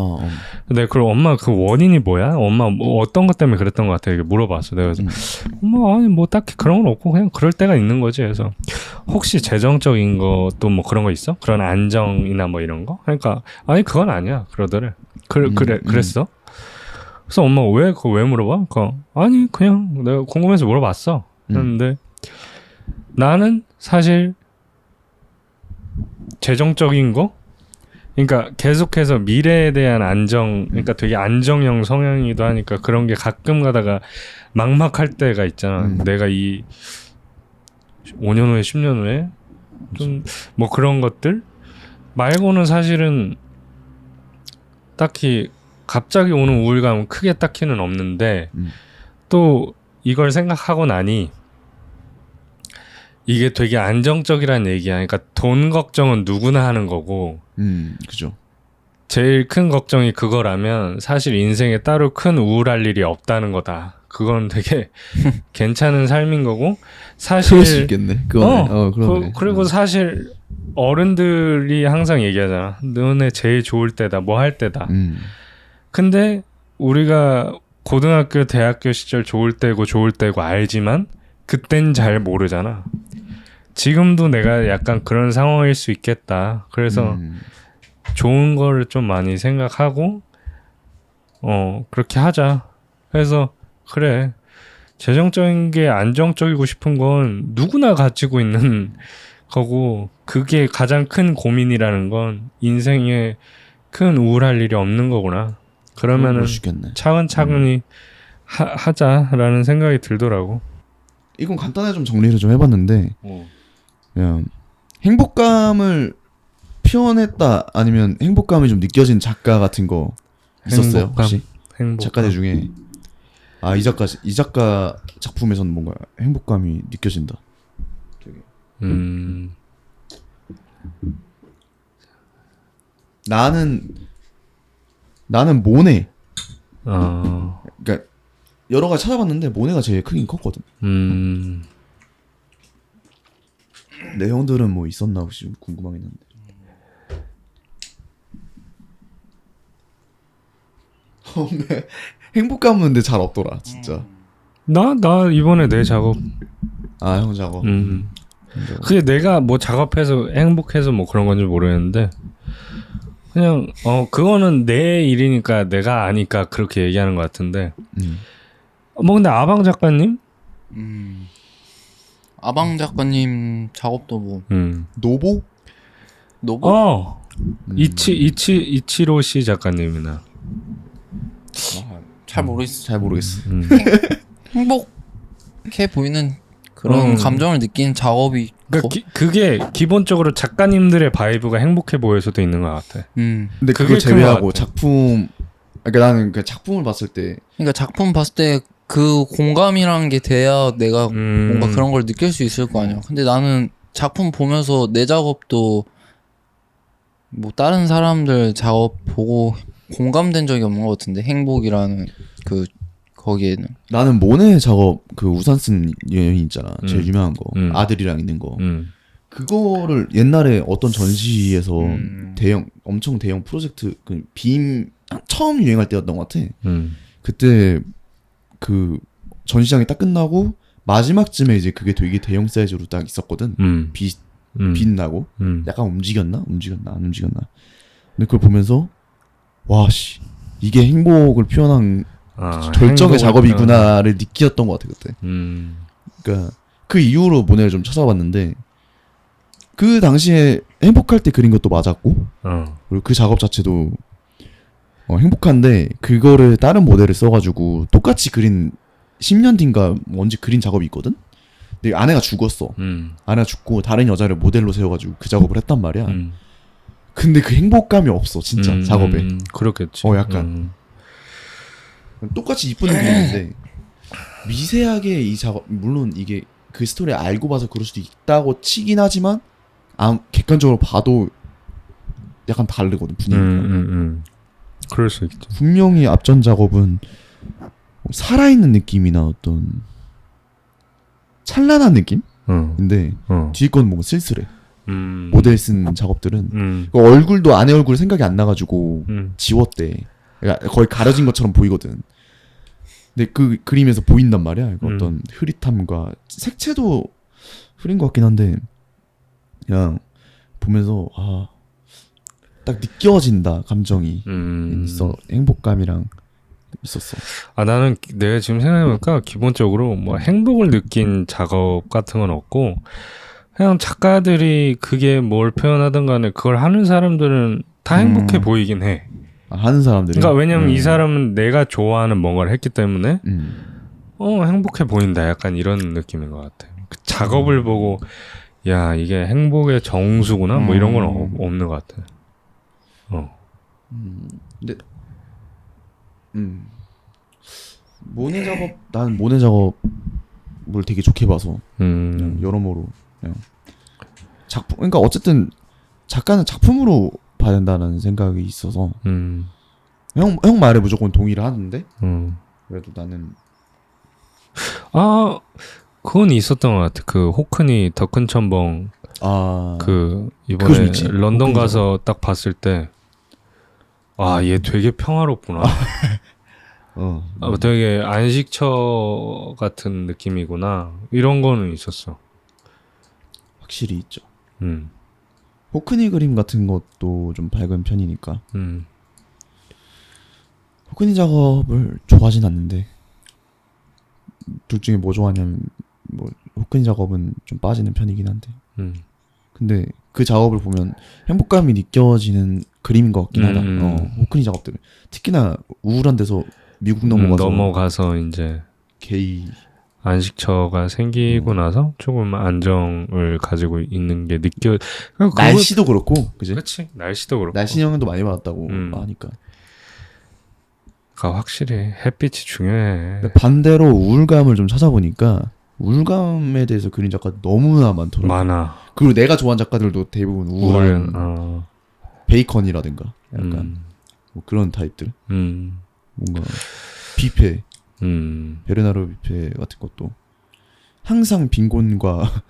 내가 그럼 엄마 그 원인이 뭐야? 엄마 뭐 어떤 것 때문에 그랬던 것 같아? 이렇게 물어봤어. 내가 그래서 엄마 아니 뭐 딱히 그런 건 없고 그냥 그럴 때가 있는 거지. 그래서 혹시 재정적인 것도 뭐 그런 거 있어? 그런 안정이나 뭐 이런 거? 그러니까 아니 그건 아니야. 그러더래. 그랬어? 그래서 엄마가 그거 왜 물어봐? 그러니까 아니 그냥 내가 궁금해서 물어봤어. 그런데 나는 사실 재정적인 거, 그러니까 계속해서 미래에 대한 안정, 그러니까 되게 안정형 성향이기도 하니까 그런 게 가끔 가다가 막막할 때가 있잖아. 내가 이 5년 후에 10년 후에 좀 뭐 그런 것들 말고는 사실은 딱히 갑자기 오는 우울감은 크게 딱히는 없는데 또 이걸 생각하고 나니 이게 되게 안정적이라는 얘기야. 그러니까 돈 걱정은 누구나 하는 거고 그죠. 제일 큰 걱정이 그거라면 사실 인생에 따로 큰 우울할 일이 없다는 거다. 그건 되게 괜찮은 삶인 거고 사실 그럴 수 있겠네. 그러네. 그리고 사실 어른들이 항상 얘기하잖아. 너네 제일 좋을 때다. 뭐 할 때다. 근데 우리가 고등학교, 대학교 시절 좋을 때고 알지만 그땐 잘 모르잖아. 지금도 내가 약간 그런 상황일 수 있겠다. 그래서 좋은 거를 좀 많이 생각하고 그렇게 하자. 그래서 그래. 재정적인 게 안정적이고 싶은 건 누구나 가지고 있는 거고 그게 가장 큰 고민이라는 건 인생에 큰 우울할 일이 없는 거구나. 그러면은 차근차근히 하자라는 생각이 들더라고. 이건 간단하게 좀 정리를 좀 해봤는데 그냥 행복감을 표현했다 아니면 행복감이 좀 느껴진 작가 같은 거 있었어요? 혹시? 작가들 중에 이 작가 작품에서는 뭔가 행복감이 느껴진다. 되게. 나는 모네. 그러니까 여러 가지 찾아봤는데 모네가 제일 크긴 컸거든. 내 형들은 뭐 있었나 혹시 궁금하긴 한데. 행복감은 근데 잘 없더라 진짜. 나 이번에 내 작업. 아, 형 작업. 그게 내가 뭐 작업해서 행복해서 뭐 그런 건지 모르겠는데 그냥 그거는 내 일이니까 내가 아니까 그렇게 얘기하는 것 같은데 뭐 근데 아방 작가님? 아방 작가님 작업도 뭐 노보? 노브? 이치로 씨 작가님이나 잘 모르겠어. 잘 모르겠어. 행복해 보이는 그런 감정을 느끼는 작업이 그러니까 그게 기본적으로 작가님들의 바이브가 행복해 보일 수도 있는 것 같아. 근데 그게 그걸 큰것 제외하고 같아. 작품, 그러니까 나는 그 작품을 봤을 때 그러니까 작품 봤을 때 그 공감이라는 게 돼야 내가 뭔가 그런 걸 느낄 수 있을 거 아니야. 근데 나는 작품 보면서 내 작업도 뭐 다른 사람들 작업 보고 공감된 적이 없는 것 같은데 행복이라는 그 거기에는. 나는 모네 작업 그 우산 쓴 여인 있잖아. 제일 유명한 거. 아들이랑 있는 거. 그거를 옛날에 어떤 전시에서 엄청 대형 프로젝트 빔 처음 유행할 때였던 것 같아. 그때 그 전시장이 딱 끝나고 마지막쯤에 이제 그게 되게 대형 사이즈로 딱 있었거든. 빛나고 약간 움직였나 안 움직였나. 근데 그걸 보면서 와씨 이게 행복을 표현한 절정의 작업이구나를 느꼈던 것 같아 그때. 그러니까 그 이후로 모네를 좀 찾아봤는데 그 당시에 행복할 때 그린 것도 맞았고 그리고 그 작업 자체도 행복한데 그거를 다른 모델을 써가지고 똑같이 그린 10년 뒤인가 언제 그린 작업이 있거든? 근데 아내가 죽었어. 아내가 죽고 다른 여자를 모델로 세워가지고 그 작업을 했단 말이야. 근데 그 행복감이 없어 진짜 작업에. 그렇겠지. 약간 똑같이 이쁜 그림인데 미세하게 이 작업, 물론 이게 그 스토리 알고 봐서 그럴 수도 있다고 치긴 하지만 객관적으로 봐도 약간 다르거든 분위기가. 그럴 수 있지. 분명히 앞전 작업은 살아있는 느낌이나 어떤 찬란한 느낌? 근데 뒤에 건 뭔가 쓸쓸해. 모델 쓴 작업들은 그 얼굴도 아내 얼굴 생각이 안 나가지고 지웠대. 그러니까 거의 가려진 것처럼 보이거든. 근데 그 그림에서 보인단 말이야. 어떤 흐릿함과 색채도 흐린 것 같긴 한데 그냥 보면서 딱 느껴진다 감정이 있어. 행복감이랑 있었어. 나는 내가 지금 생각해보니까 기본적으로 뭐 행복을 느낀 작업 같은 건 없고 그냥 작가들이 그게 뭘 표현하든 간에 그걸 하는 사람들은 다 행복해 보이긴 해. 하는 사람들이. 그러니까 왜냐면 이 사람은 내가 좋아하는 뭔가를 했기 때문에 행복해 보인다. 약간 이런 느낌인 것 같아. 그 작업을 보고 야 이게 행복의 정수구나. 뭐 이런 건 없는 것 같아. 근데 모네 작업 난 모네 작업을 되게 좋게 봐서 그냥 여러모로 그냥 작품 그러니까 어쨌든 작가는 작품으로 봐야 된다는 생각이 있어서 형 말에 무조건 동의를 하는데 그래도 나는 그건 있었던 것 같아. 그 호크니 더 큰 첨벙 그 이번에 런던 가서 딱 봤을 때 얘 되게 평화롭구나. 되게 안식처 같은 느낌이구나. 이런 거는 있었어. 확실히 있죠. 호크니 그림 같은 것도 좀 밝은 편이니까. 호크니 작업을 좋아하진 않는데 둘 중에 뭐 좋아하냐면 뭐 호크니 작업은 좀 빠지는 편이긴 한데. 근데 그 작업을 보면 행복감이 느껴지는 그림인 것 같긴 하다. 호크니 작업들은 특히나 우울한 데서 미국 넘어가서 이제 게이 안식처가 생기고 나서 조금 안정을 가지고 있는 게 날씨도 그렇고 그지? 그렇지. 날씨도 그렇고 날씨 영향도 많이 받았다고 하니까. 확실히 햇빛이 중요해. 반대로 우울감을 좀 찾아보니까 우울감에 대해서 그린 작가 너무나 많더라고. 많아. 그리고 내가 좋아하는 작가들도 대부분 우울한 베이컨이라든가 약간 뭐 그런 타입들. 뭔가 뷔페, 베르나르 뷔페 같은 것도 항상 빈곤과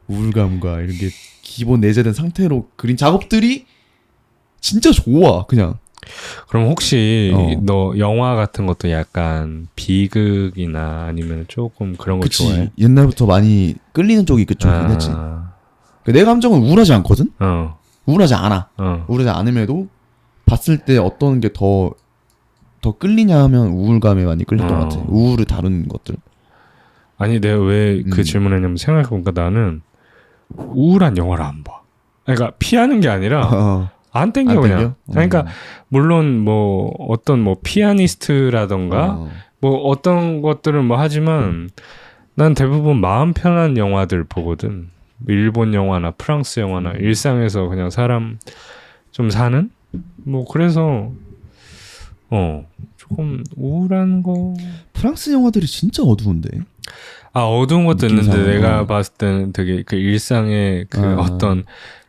우울감과 이런 게 기본 내재된 상태로 그린 작업들이 진짜 좋아. 그냥 그럼 혹시 어. 너 영화 같은 것도 약간 비극이나 아니면 조금 그런 거 그치. 좋아해? 옛날부터 많이 끌리는 쪽이 그쪽이긴 했지. 내 감정은 우울하지 않거든? 어. 우울하지 않아. 어. 우울하지 않음에도 봤을 때 어떤 게 더 끌리냐 하면 우울감에 많이 끌렸던 것 같아. 우울을 다룬 것들. 아니 내가 왜 그 질문했냐면 생각해보니까 나는 우울한 영화를 안 봐. 그러니까 피하는 게 아니라 안 땡겨 안 그냥. 땡겨? 그러니까 물론 뭐 어떤 뭐 피아니스트라던가 뭐 어떤 것들은 뭐 하지만 난 대부분 마음 편한 영화들 보거든. 일본 영화나 프랑스 영화나 일상에서 그냥 사람 좀 사는 뭐 그래서 조금 우울한 거. 프랑스 영화들이 진짜 어두운데. 어두운 것도 있는데 느낌상으로. 내가 봤을 때는 되게 그 일상의 그 어떤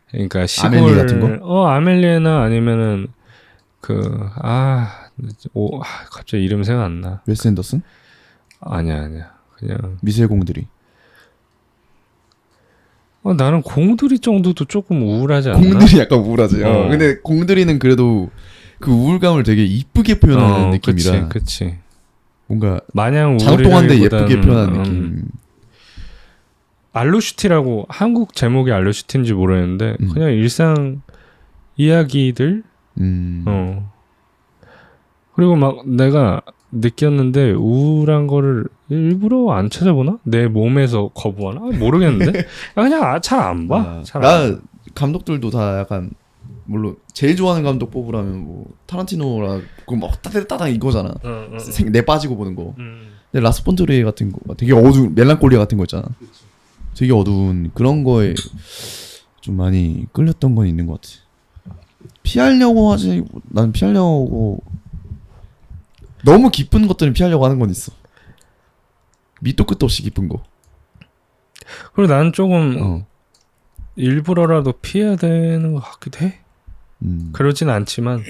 그러니까 시골 아멜리에 같은 거? 아멜리에나 아니면은 갑자기 이름 생각 안 나. 웨스 앤더슨? 아니야 그냥 미술공들이. 나는 공들이 정도도 조금 우울하지 않나? 공들이 약간 우울하지. 근데 공들이는 그래도 그 우울감을 되게 이쁘게 표현하는 느낌이라. 그치. 뭔가 마냥 장동한데 우울이라기보다는 예쁘게 표현하는 느낌. 알로슈티라고 한국 제목이 알로슈티인지 모르겠는데 그냥 일상 이야기들. 그리고 막 내가 느꼈는데 우울한 거를 일부러 안 찾아보나? 내 몸에서 거부하나? 모르겠는데 그냥 잘 안 봐. 나 감독들도 다 약간 물론 제일 좋아하는 감독 뽑으라면 뭐 타란티노라 그막 따다따다 이거잖아. 내 빠지고 보는 거. 근데 라스 폰트리에 같은 거 되게 어두운 멜랑콜리아 같은 거 있잖아. 되게 어두운 그런 거에 좀 많이 끌렸던 건 있는 것 같아. 피하려고 하지. 난 피하려고 너무 깊은 것들은 피하려고 하는 건 있어. 밑도 끝도 없이 깊은 거. 그리고 나는 조금 일부러라도 피해야 되는 것 같기도 해. 그러진 않지만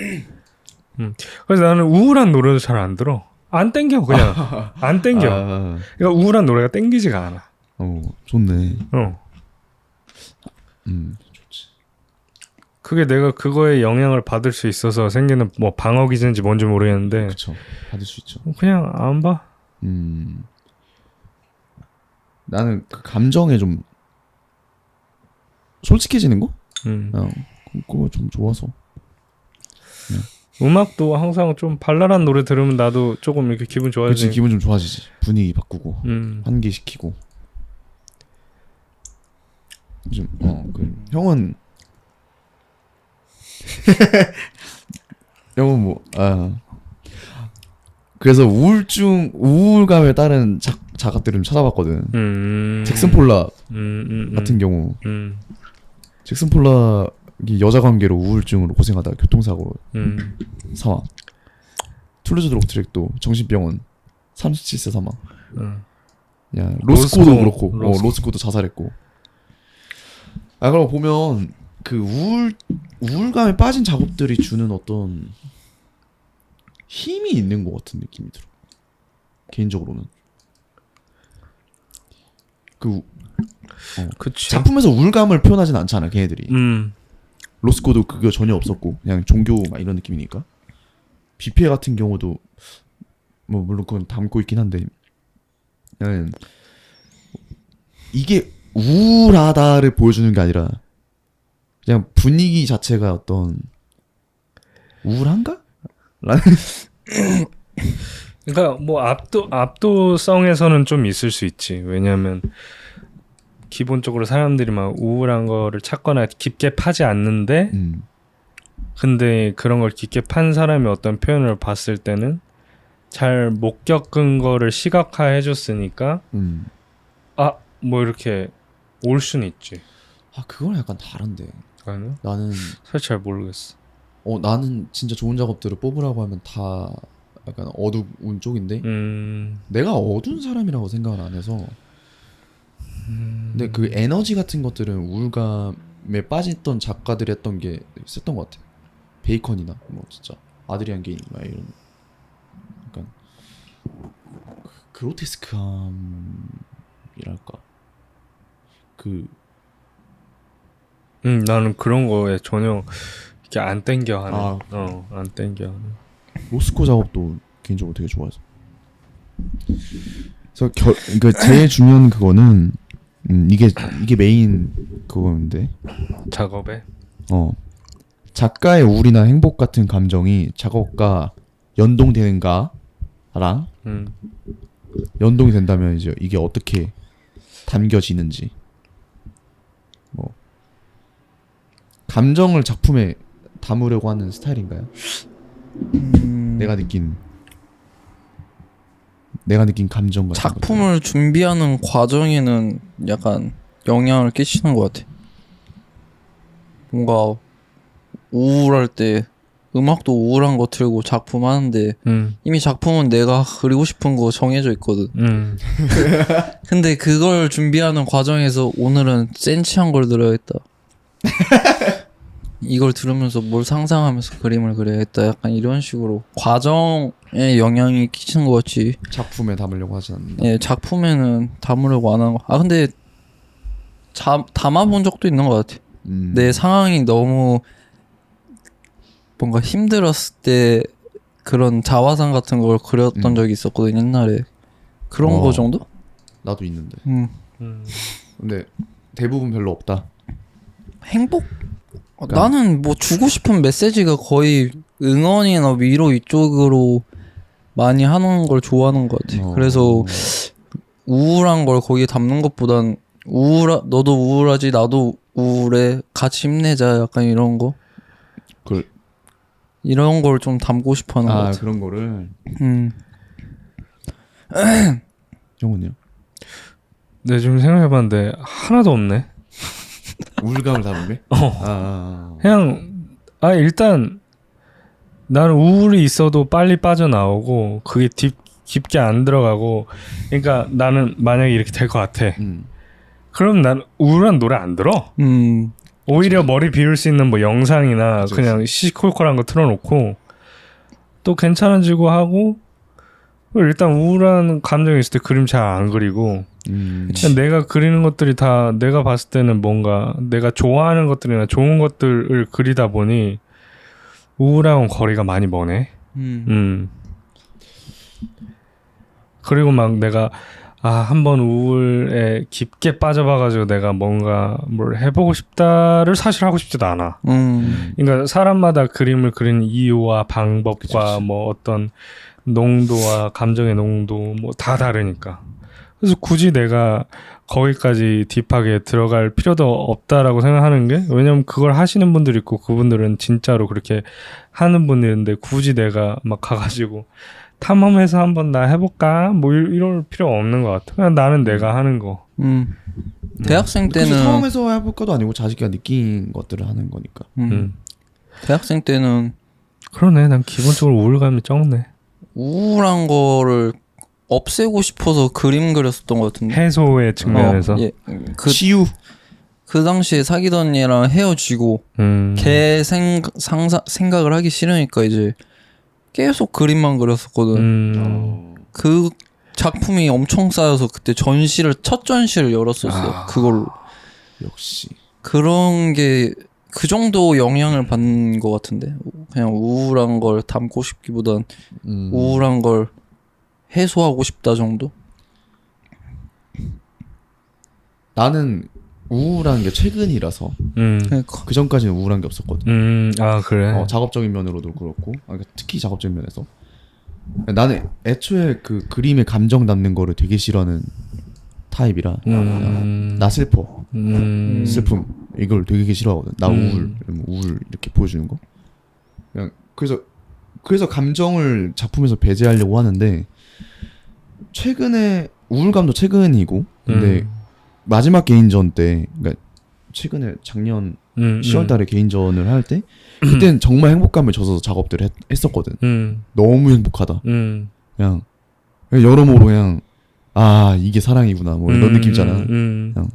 그래서 나는 우울한 노래도 잘 안 들어. 안 땡겨 그냥. 안 땡겨. 그러니까 우울한 노래가 땡기지가 않아. 좋네. 좋지. 그게 내가 그거에 영향을 받을 수 있어서 생기는 뭐 방어 기제인지 뭔지 모르겠는데. 그쵸. 받을 수 있죠. 그냥 안 봐. 나는 그 감정에 좀 솔직해지는 거? 그거 좀 좋아서. 음악도 항상 좀 발랄한 노래 들으면 나도 조금 이렇게 기분 좋아지지. 그치, 기분 좀 좋아지지. 분위기 바꾸고 환기시키고. 좀 형은 형은 뭐 그래서 우울감에 따른 작가들을 좀 찾아봤거든. 잭슨 폴락 같은 경우. 잭슨 폴락이 여자 관계로 우울증으로 고생하다가 교통사고로 사망. 툴루즈 로트렉도 정신병원 37세 사망. 야 로스코도 그렇고 로스코도 자살했고. 그럼 보면 그 우울감에 빠진 작업들이 주는 어떤 힘이 있는 것 같은 느낌이 들어. 개인적으로는 그치. 작품에서 우울감을 표현하진 않잖아, 걔네들이. 로스코도 그거 전혀 없었고 그냥 종교 막 이런 느낌이니까. 뷔페 같은 경우도 뭐 물론 그건 담고 있긴 한데 그냥 이게 우울하다를 보여주는 게 아니라 그냥 분위기 자체가 어떤 우울한가? 라는 그러니까 뭐 압도성에서는 좀 있을 수 있지. 왜냐하면 기본적으로 사람들이 막 우울한 거를 찾거나 깊게 파지 않는데 근데 그런 걸 깊게 판 사람이 어떤 표현을 봤을 때는 잘 못 겪은 거를 시각화해 줬으니까 뭐 이렇게 올 수는 있지. 그건 약간 다른데. 아니요? 나는 사실 잘 모르겠어. 나는 진짜 좋은 작업들을 뽑으라고 하면 다 약간 어두운 쪽인데 내가 어두운 사람이라고 생각을 안 해서 근데 그 에너지 같은 것들은 우울감에 빠졌던 작가들이 했던 게 썼던 것 같아. 베이컨이나 뭐 진짜 아드리안 게인 막 이런 약간 그로테스크함이랄까. 나는 그런 거에 전혀 이렇게 안 땡겨 하는. 아. 안 땡겨 하는. 로스코 작업도 개인적으로 되게 좋아해서. 그래서 그러니까 제일 중요한 그거는 이게 메인 그거인데 작업에. 작가의 우울이나 행복 같은 감정이 작업과 연동되는가랑 연동이 된다면 이제 이게 어떻게 담겨지는지 뭐 감정을 작품에 담으려고 하는 스타일인가요? 내가 느낀 감정 같은 작품을 준비하는 과정에는 약간 영향을 끼치는 것 같아. 뭔가 우울할 때 음악도 우울한 거 틀고 작품 하는데 이미 작품은 내가 그리고 싶은 거 정해져 있거든. 근데 그걸 준비하는 과정에서 오늘은 센치한 걸 들어야겠다. 이걸 들으면서 뭘 상상하면서 그림을 그려야겠다. 약간 이런 식으로 과정에 영향이 끼치는 것 같지. 작품에 담으려고 하진 않는다. 예, 작품에는 담으려고 안 하는 거. 아 근데 담아본 적도 있는 것 같아. 내 상황이 너무 뭔가 힘들었을 때 그런 자화상 같은 걸 그렸던 적이 있었거든 옛날에. 그런 거 정도? 나도 있는데. 근데 대부분 별로 없다. 행복? 그러니까 나는 뭐 주고 싶은 메시지가 거의 응원이나 위로 이쪽으로 많이 하는 걸 좋아하는 것 같아. 그래서 우울한 걸 거기에 담는 것보단 너도 우울하지 나도 우울해 같이 힘내자 약간 이런 거. 이런 걸 좀 담고 싶어하는 것 같아. 그런 거를. 정훈이요? 네, 지금 생각해봤는데 하나도 없네. 우울감을 담은 게? 그냥 일단 나는 우울이 있어도 빨리 빠져나오고 그게 깊게 안 들어가고. 그러니까 나는 만약에 이렇게 될 것 같아. 그럼 난 우울한 노래 안 들어. 오히려 머리 비울 수 있는 뭐 영상이나 그냥 시시콜콜한 거 틀어놓고 또 괜찮아지고 하고. 일단 우울한 감정이 있을 때 그림 잘 안 그리고 그냥 내가 그리는 것들이 다 내가 봤을 때는 뭔가 내가 좋아하는 것들이나 좋은 것들을 그리다 보니 우울하고는 거리가 많이 머네. 그리고 막 내가 한번 우울에 깊게 빠져봐가지고 내가 뭔가 뭘 해보고 싶다를 사실 하고 싶지도 않아. 그러니까 사람마다 그림을 그리는 이유와 방법과 뭐 어떤 농도와 감정의 농도 뭐 다 다르니까. 그래서 굳이 내가 거기까지 딥하게 들어갈 필요도 없다라고 생각하는 게, 왜냐면 그걸 하시는 분들이 있고 그분들은 진짜로 그렇게 하는 분들인데 굳이 내가 막 가가지고 탐험해서 한번 나 해볼까? 뭐 이럴 필요 없는 것 같아. 그냥 나는 내가 하는 거. 대학생 때는 탐험해서 해볼까도 아니고 자기가 느낀 것들을 하는 거니까. 대학생 때는 그러네. 난 기본적으로 우울감이 적네. 우울한 거를 없애고 싶어서 그림 그렸었던 것 같은데. 해소의 측면에서. 예. 치유. 그 당시에 사귀던 얘랑 헤어지고 걔 생각을 하기 싫으니까 이제 계속 그림만 그렸었거든. 그 작품이 엄청 쌓여서 그때 첫 전시를 열었었어. 그걸로. 역시. 그런 게 그 정도 영향을 받는 것 같은데. 그냥 우울한 걸 담고 싶기보단 우울한 걸 해소하고 싶다 정도? 나는 우울한 게 최근이라서 그러니까. 그 전까지는 우울한 게 없었거든. 그래. 작업적인 면으로도 그렇고, 그러니까 특히 작업적인 면에서 나는 애초에 그 그림에 감정 담는 거를 되게 싫어하는 타입이라 나 슬퍼, 슬픔 이걸 되게 싫어하거든. 나 우울 이렇게 보여주는 거. 그냥 그래서 감정을 작품에서 배제하려고 하는데 최근에 우울감도 최근이고, 근데 마지막 개인전 때, 그러니까 최근에 작년 10월달에 개인전을 할 때 그때는 정말 행복감을 줘서 작업들을 했었거든. 너무 행복하다. 그냥 여러모로 그냥 이게 사랑이구나 뭐 이런 느낌이잖아. 그냥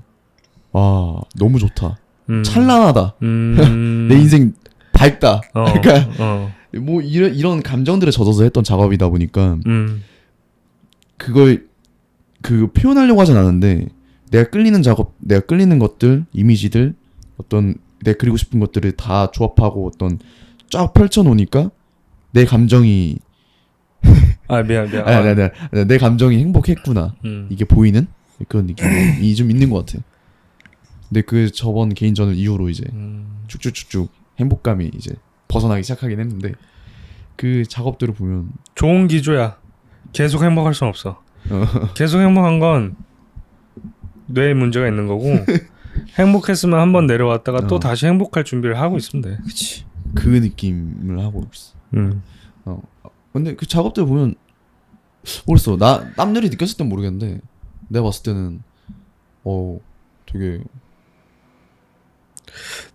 너무 좋다. 찬란하다. 내 인생 밝다. 그러니까 뭐 이런 감정들에 젖어서 했던 작업이다 보니까 그걸 표현하려고 하진 않은데 내가 끌리는 것들, 이미지들, 어떤 내 그리고 싶은 것들을 다 조합하고 어떤 쫙 펼쳐 놓으니까 내 감정이 미안. 내 감정이 행복했구나 이게 보이는 그런 느낌이 좀 있는 것 같아요. 근데 그 저번 개인전을 이후로 이제 쭉쭉쭉쭉 행복감이 이제 벗어나기 시작하긴 했는데 그 작업들을 보면 좋은 기조야. 계속 행복할 순 없어. 계속 행복한 건 뇌에 문제가 있는 거고 행복했으면 한번 내려왔다가 또 다시 행복할 준비를 하고 있으면 돼. 그치. 그 느낌을 하고 있어. 근데 그 작업들 보면 모르겠어. 나 남들이 느꼈을 땐 모르겠는데 내가 봤을 때는 되게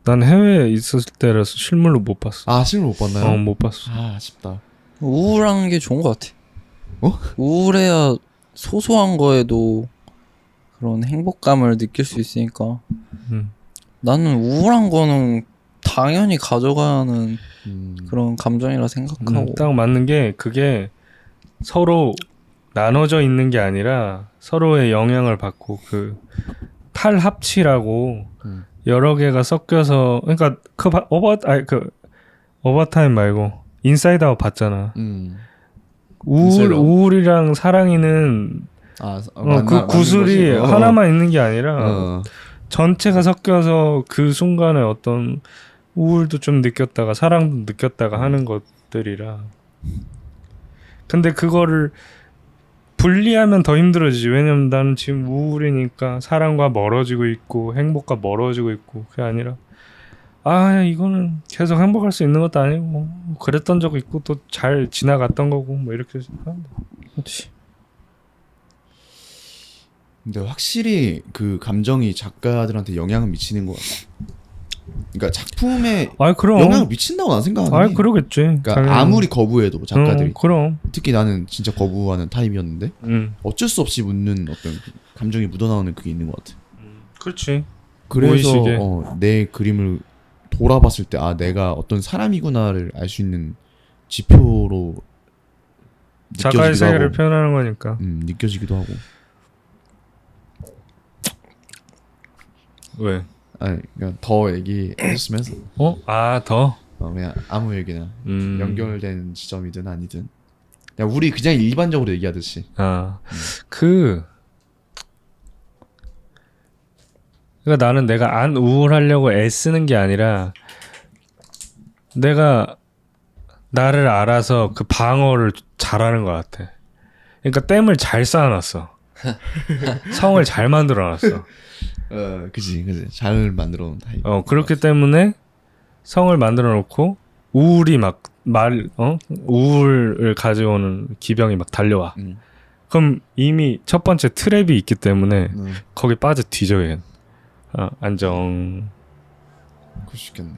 난 해외에 있었을 때라서 실물로 못 봤어. 실물 못 봤나요? 못 봤어. 아쉽다. 우울한 게 좋은 것 같아. 어? 우울해야 소소한 거에도 그런 행복감을 느낄 수 있으니까. 나는 우울한 거는 당연히 가져가는 그런 감정이라 생각하고. 딱 맞는 게 그게 서로 나눠져 있는 게 아니라 서로의 영향을 받고 그 탈합치라고 여러 개가 섞여서 그러니까 오버타임 말고 인사이드 아웃 봤잖아. 우울이랑 사랑이는 그 구슬이 하나만 있는 게 아니라 전체가 섞여서 그 순간에 어떤 우울도 좀 느꼈다가 사랑도 느꼈다가 하는 것들이라. 근데 그거를 분리하면 더 힘들어지지. 왜냐면 나는 지금 우울이니까 사랑과 멀어지고 있고 행복과 멀어지고 있고 그게 아니라 이거는 계속 행복할 수 있는 것도 아니고 뭐 그랬던 적 있고 또 잘 지나갔던 거고 뭐 이렇게 하면 돼. 그렇지. 근데 확실히 그 감정이 작가들한테 영향을 미치는 것 같아. 그러니까 작품에 그럼. 영향을 미친다고 난 생각하는 게. 그러겠지. 그러니까 당연히. 아무리 거부해도 작가들이. 그럼. 특히 나는 진짜 거부하는 타입이었는데 어쩔 수 없이 묻는 어떤 감정이 묻어나오는 그게 있는 것 같아. 그렇지. 그래서 내 그림을 돌아봤을 때 내가 어떤 사람이구나를 알 수 있는 지표로 작가의 느껴지기도 세계를 하고, 표현하는 거니까. 느껴지기도 하고. 왜? 그냥 더 얘기했으면 해서. 더? 그냥 아무 얘기나 연결된 지점이든 아니든. 그냥 우리 그냥 일반적으로 얘기하듯이. 그러니까 나는 내가 안 우울하려고 애쓰는 게 아니라 내가 나를 알아서 그 방어를 잘하는 것 같아. 그러니까 댐을 잘 쌓아놨어. 성을 잘 만들어놨어. 그지. 잘 만들어 놓은 타입. 그렇기 때문에 성을 만들어 놓고 우울이 우울을 가져오는 기병이 막 달려와. 그럼 이미 첫 번째 트랩이 있기 때문에 거기 빠져 뒤져 얘. 안정. 그럴 수 있겠네.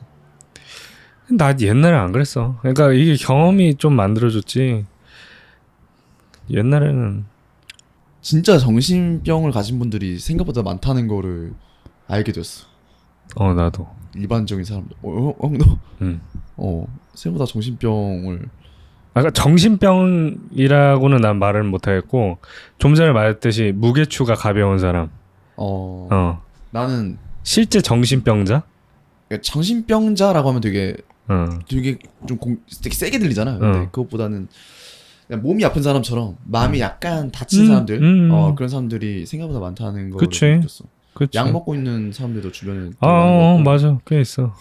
나 옛날에 안 그랬어. 그러니까 이게 경험이 좀 만들어줬지. 옛날에는 진짜 정신병을 가진 분들이 생각보다 많다는 거를 알게 됐어. 나도. 일반적인 사람들. 형도? 생각보다 정신병을. 그러니까 정신병이라고는 난 말을 못하겠고 좀 전에 말했듯이 무게추가 가벼운 사람. 나는 실제 정신병자? 그러니까 정신병자라고 하면 되게 좀 되게 세게 들리잖아. 근데 그것보다는 그냥 몸이 아픈 사람처럼 마음이 약간 다친 사람들, 그런 사람들이 생각보다 많다는 걸 느꼈어. 그치. 약 먹고 있는 사람들도 주변에. 맞아, 꽤 있어.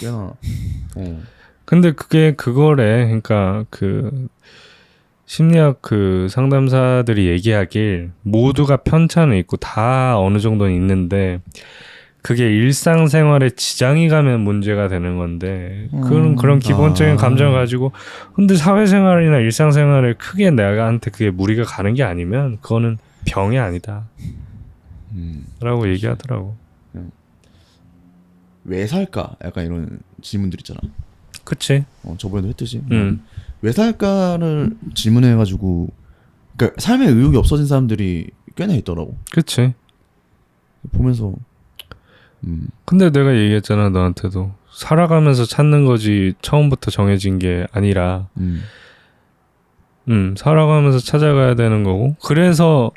꽤나. 근데 그게 그거래. 그러니까 그 심리학 그 상담사들이 얘기하길 모두가 편차는 있고 다 어느 정도는 있는데 그게 일상생활에 지장이 가면 문제가 되는 건데 그런 기본적인 감정을 가지고 근데 사회생활이나 일상생활에 크게 내가한테 그게 무리가 가는 게 아니면 그거는 병이 아니다 라고 얘기하더라고. 왜 살까? 약간 이런 질문들 있잖아. 그치. 저번에도 했듯이 왜 살까를 질문해가지고 그러니까 삶의 의욕이 없어진 사람들이 꽤나 있더라고. 그치. 보면서 근데 내가 얘기했잖아 너한테도 살아가면서 찾는 거지 처음부터 정해진 게 아니라 살아가면서 찾아가야 되는 거고 그래서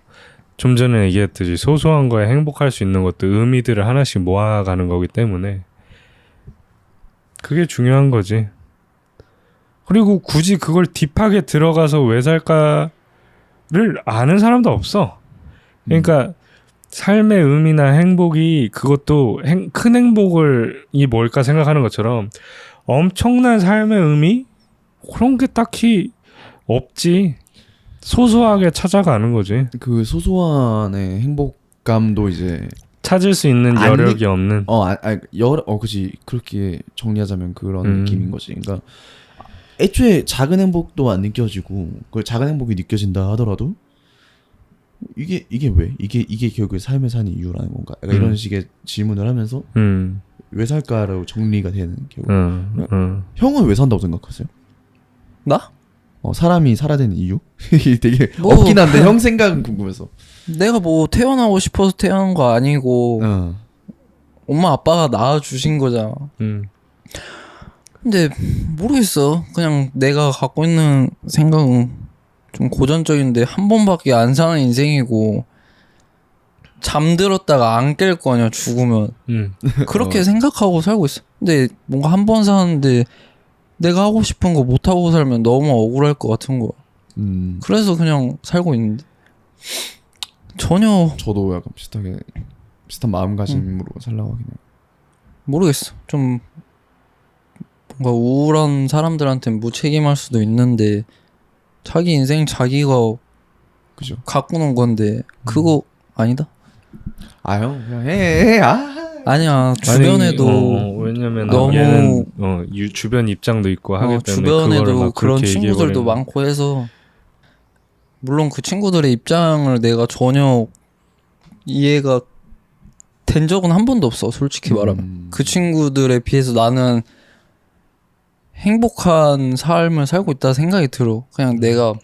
좀 전에 얘기했듯이 소소한 거에 행복할 수 있는 것도 의미들을 하나씩 모아가는 거기 때문에 그게 중요한 거지. 그리고 굳이 그걸 딥하게 들어가서 왜 살까를 아는 사람도 없어. 그러니까 삶의 의미나 행복이 그것도 큰 행복을 이 뭘까 생각하는 것처럼 엄청난 삶의 의미? 그런 게 딱히 없지. 소소하게 찾아가는 거지. 그 소소한의 행복감도 이제 찾을 수 있는 안 여력이 없는. 그지 그렇게 정리하자면 그런 느낌인 거지. 그러니까 애초에 작은 행복도 안 느껴지고 그 작은 행복이 느껴진다 하더라도 이게 왜 이게 결국에 삶에 사는 이유라는 건가? 약간 이런 식의 질문을 하면서 왜 살까로 정리가 되는 결국. 형은 왜 산다고 생각하세요? 나? 사람이 살아야 되는 이유? 이게 되게 뭐, 없긴 한데 형 생각은 궁금해서. 내가 뭐 태어나고 싶어서 태어난 거 아니고 엄마 아빠가 낳아주신 거잖아. 근데 모르겠어. 그냥 내가 갖고 있는 생각은 좀 고전적인데 한 번밖에 안 사는 인생이고 잠들었다가 안 깰 거 아니야 죽으면. 그렇게 생각하고 살고 있어. 근데 뭔가 한 번 사는데 내가 하고 싶은 거 못 하고 살면 너무 억울할 것 같은 거야. 그래서 그냥 살고 있는데 전혀 저도 약간 비슷한 마음가짐으로 살라고 하긴 해요. 모르겠어. 좀 뭔가 우울한 사람들한테는 무책임할 수도 있는데 자기 인생 자기가 그죠? 가꾸는 건데 그거 아니다? 형 그냥 해. 아니야. 주변에도 왜냐면 너무 얘는 주변 입장도 있고 하기 때문에 주변에도 그런 친구들도 얘기해버리는. 많고 해서 물론 그 친구들의 입장을 내가 전혀 이해가 된 적은 한 번도 없어. 솔직히 말하면 그 친구들에 비해서 나는 행복한 삶을 살고 있다 생각이 들어. 그냥 내가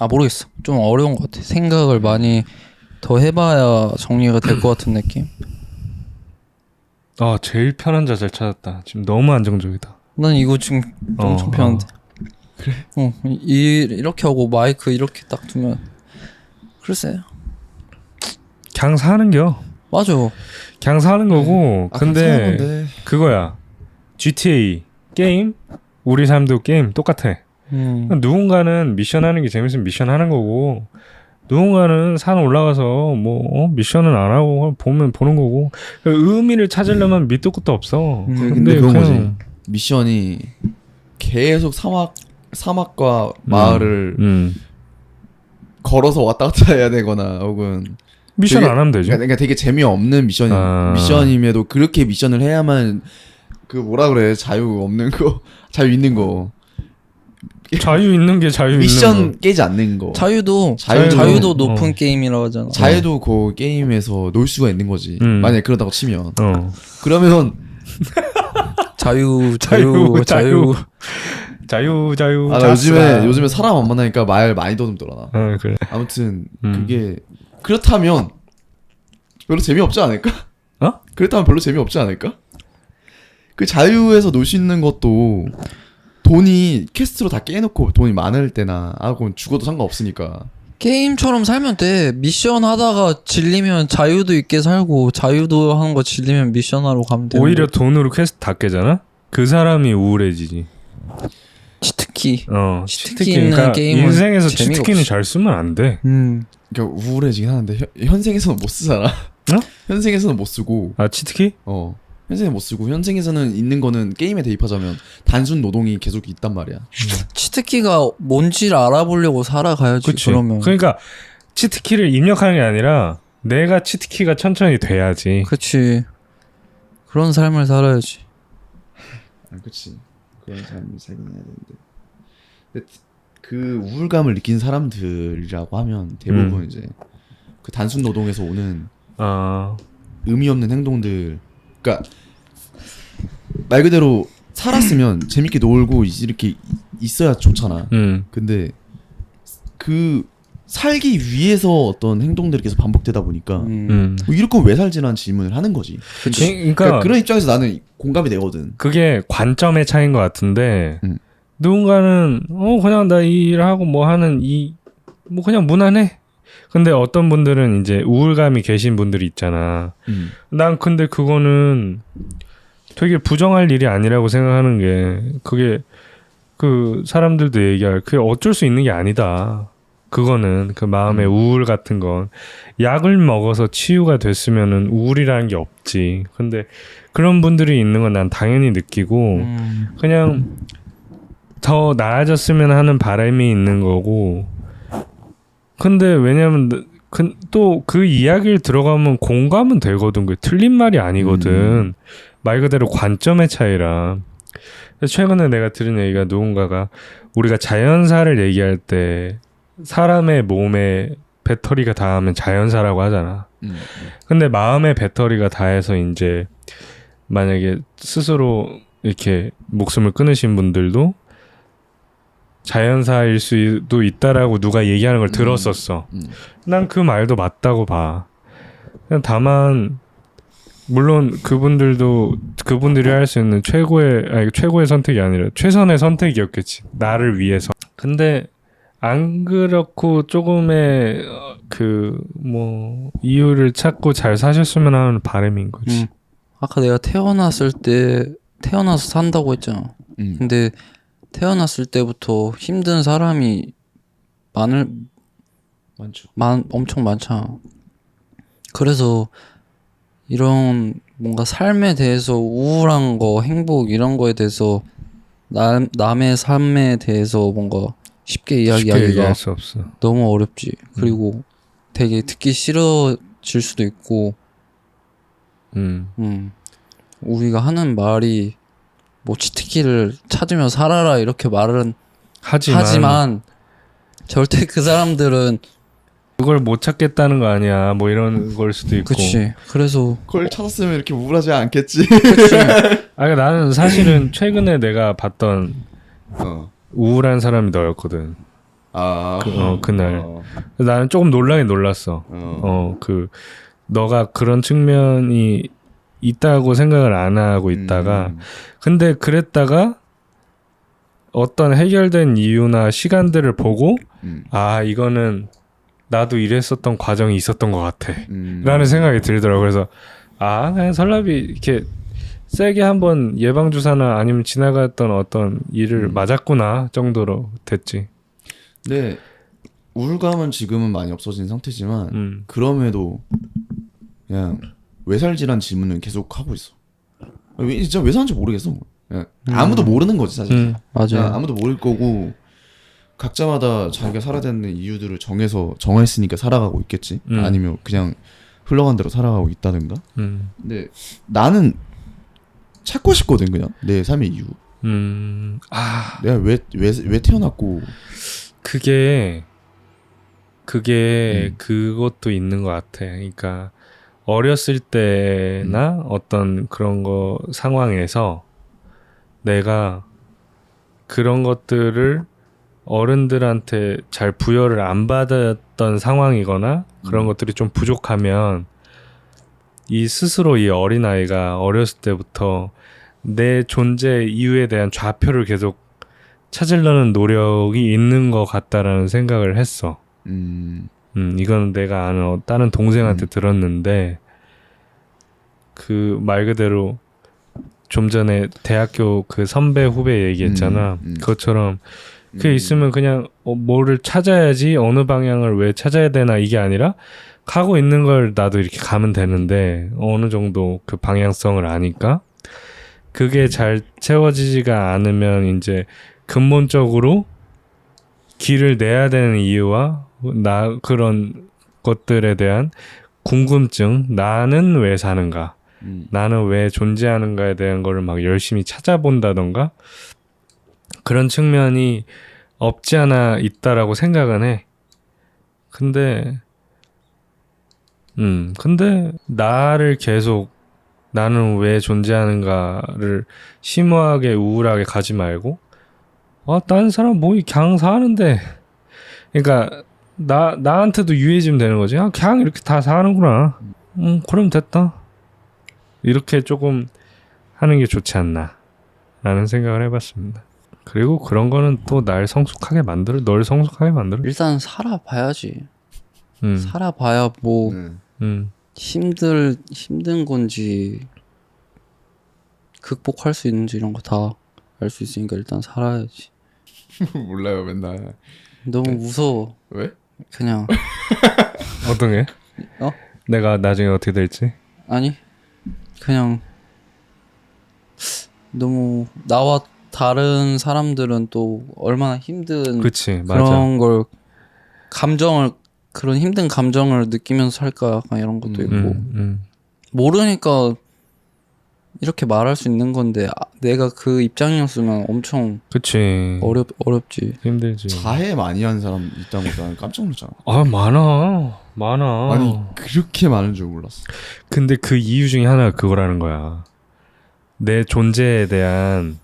모르겠어. 좀 어려운 것 같아. 생각을 많이 더 해봐야 정리가 될 것 같은 느낌. 제일 편한 자세를 찾았다. 지금 너무 안정적이다. 난 이거 지금 엄청 편한데. 그래? 이렇게 하고 마이크 이렇게 딱 두면 글쎄. 그냥 사는겨. 맞아. 그냥 사는 거고. 근데 그거야. GTA 게임, 우리 삶도 게임 똑같아. 누군가는 미션 하는 게 재밌으면 미션 하는 거고, 누군가는 산 올라가서 미션은 안 하고 보는 거고. 의미를 찾으려면 밑도 끝도 없어. 근데 그런 거지. 미션이 계속 사막과 마을을 걸어서 왔다 갔다 해야 되거나 혹은 미션 안 하면 되죠. 그러니까 되게 재미없는 미션임에도 그렇게 미션을 해야만 그 뭐라 그래 자유 없는 거 자유 있는 거 자유 있는 게 자유 미션 있는 거. 깨지 않는 거 자유도 높은 게임이라고 하잖아. 자유도 그 게임에서 놀 수가 있는 거지. 만약에 그러다가 치면 그러면 자유. 요즘에 사람 안 만나니까 말 많이 더듬더라. 그래. 아무튼 그게 그렇다면 별로 재미없지 않을까? 그렇다면 별로 재미없지 않을까? 그 자유에서 놀 수 있는 것도 돈이 퀘스트로 다 깨놓고 돈이 많을 때나 그럼 죽어도 상관없으니까 게임처럼 살면 돼. 미션 하다가 질리면 자유도 있게 살고 자유도 하는 거 질리면 미션 하러 가면 돼. 오히려 돈으로 퀘스트 다 깨잖아? 그 사람이 우울해지지. 치트키. 치트키 있는 그러니까 게임은 인생에서 재미가 치트키는 없어. 잘 쓰면 안 돼. 그러니까 우울해지긴 하는데 현생에서는 못 쓰잖아. 현생에서는 못 쓰고 치트키? 현생에 못 쓰고 현생에서는 있는 거는 게임에 대입하자면 단순 노동이 계속 있단 말이야. 치트키가 뭔지를 알아보려고 살아가야지. 그치. 그러면. 그러니까 치트키를 입력하는 게 아니라 내가 치트키가 천천히 돼야지. 그치. 그런 삶을 살아야지. 그치. 그런 삶을 살긴 해야 되는데. 근데 그 우울감을 느낀 사람들이라고 하면 대부분 이제 그 단순 노동에서 오는 의미 없는 행동들. 그러니까 말 그대로 살았으면 재밌게 놀고 이렇게 있어야 좋잖아. 근데 그 살기 위해서 어떤 행동들이 계속 반복되다 보니까 뭐 이럴 거면 왜 살지라는 질문을 하는 거지. 그러니까 그런 입장에서 나는 공감이 되거든. 그게 관점의 차이인 것 같은데 누군가는 그냥 나 일하고 하는 그냥 무난해. 근데 어떤 분들은 이제 우울감이 계신 분들이 있잖아. 난 근데 그거는 되게 부정할 일이 아니라고 생각하는 게 그게 그 사람들도 얘기할 그게 어쩔 수 있는 게 아니다. 그거는 그 마음의 우울 같은 건 약을 먹어서 치유가 됐으면은 우울이라는 게 없지. 근데 그런 분들이 있는 건 난 당연히 느끼고 그냥 더 나아졌으면 하는 바람이 있는 거고. 근데 왜냐면 또 그 이야기를 들어가면 공감은 되거든. 그 틀린 말이 아니거든. 말 그대로 관점의 차이라. 최근에 내가 들은 얘기가 누군가가 우리가 자연사를 얘기할 때 사람의 몸에 배터리가 닿으면 자연사라고 하잖아. 근데 마음의 배터리가 닿아서 이제 만약에 스스로 이렇게 목숨을 끊으신 분들도 자연사일 수도 있다라고 누가 얘기하는 걸 들었었어. 난 그 말도 맞다고 봐. 그냥 다만 물론 그분들이 할 수 있는 최고의 선택이 아니라 최선의 선택이었겠지. 나를 위해서. 근데 안 그렇고 조금의 그 뭐 이유를 찾고 잘 사셨으면 하는 바람인 거지. 아까 내가 태어나서 산다고 했잖아. 근데 태어났을 때부터 힘든 사람이 많죠. 엄청 많잖아. 그래서 이런 뭔가 삶에 대해서 우울한 거, 행복 이런 거에 대해서 남의 삶에 대해서 뭔가 쉽게 이야기하기가 얘기할 수 없어. 너무 어렵지. 그리고 되게 듣기 싫어질 수도 있고. 우리가 하는 말이 뭐 치트키를 찾으며 살아라 이렇게 말은 하지만 절대 그 사람들은 그걸 못 찾겠다는 거 아니야. 뭐 이런 걸 수도 있고. 그치. 그래서 그걸 찾았으면 이렇게 우울하지 않겠지. 그러니까 나는 사실은 최근에 내가 봤던 우울한 사람이 너였거든. 그날. 나는 조금 놀라긴 놀랐어. 그 너가 그런 측면이 있다고 생각을 안 하고 있다가 근데 그랬다가 어떤 해결된 이유나 시간들을 보고 아 이거는 나도 이랬었던 과정이 있었던 것 같아 라는 생각이 들더라고. 그래서 그냥 설랍이 이렇게 세게 한번 예방주사나 아니면 지나갔던 어떤 일을 맞았구나 정도로 됐지. 네, 우울감은 지금은 많이 없어진 상태지만 그럼에도 그냥 왜 살지란 질문은 계속 하고 있어. 진짜 왜 사는지 모르겠어. 아무도 모르는 거지 사실. 맞아요. 아무도 모를 거고 각자마다 자기가 살아야 되는 이유들을 정했으니까 살아가고 있겠지. 아니면 그냥 흘러간 대로 살아가고 있다든가. 근데 나는 찾고 싶거든 그냥 내 삶의 이유. 내가 왜 태어났고. 그게 그것도 있는 것 같아. 그러니까 어렸을 때나 어떤 그런 거 상황에서 내가 그런 것들을 어른들한테 잘 부여를 안 받았던 상황이거나 그런 것들이 좀 부족하면 이 스스로 이 어린아이가 어렸을 때부터 내 존재 이유에 대한 좌표를 계속 찾으려는 노력이 있는 것 같다라는 생각을 했어. 이건 내가 아는 다른 동생한테 들었는데 그 말 그대로 좀 전에 대학교 그 선배 후배 얘기했잖아. 그것처럼 그게 있으면 그냥 뭐를 찾아야지 어느 방향을 왜 찾아야 되나 이게 아니라 가고 있는 걸 나도 이렇게 가면 되는데 어느 정도 그 방향성을 아니까 그게 잘 채워지지가 않으면 이제 근본적으로 길을 내야 되는 이유와 그런 것들에 대한 궁금증, 나는 왜 사는가, 나는 왜 존재하는가에 대한 거를 막 열심히 찾아본다던가 그런 측면이 없지 않아 있다라고 생각은 해. 근데 나를 계속 나는 왜 존재하는가를 심오하게 우울하게 가지 말고 다른 사람 뭐 그냥 사는데 그러니까 나한테도 유해지면 되는 거지. 그냥 이렇게 다 사는구나. 그럼 됐다. 이렇게 조금 하는 게 좋지 않나 라는 생각을 해봤습니다. 그리고 그런 거는 또 널 성숙하게 만들어. 일단 살아봐야지. 살아봐야 뭐 힘든 건지 극복할 수 있는지 이런 거 다 알 수 있으니까 일단 살아야지. 몰라요 맨날. 너무 무서워. 왜? 그냥 어떤 게? 어? 내가 나중에 어떻게 될지? 아니 그냥 너무 나와 다른 사람들은 또 얼마나 힘든 그치, 맞아. 그런 걸 감정을 그런 힘든 감정을 느끼면서 살까 약간 이런 것도 있고 모르니까 이렇게 말할 수 있는 건데 내가 그 입장이었으면 엄청 그치. 어렵지. 힘들지. 자해 많이 하는 사람 있다고 나는 깜짝 놀랐잖아. 아, 많아. 아니 그렇게 많은 줄 몰랐어. 근데 그 이유 중에 하나가 그거라는 거야. 내 존재에 대한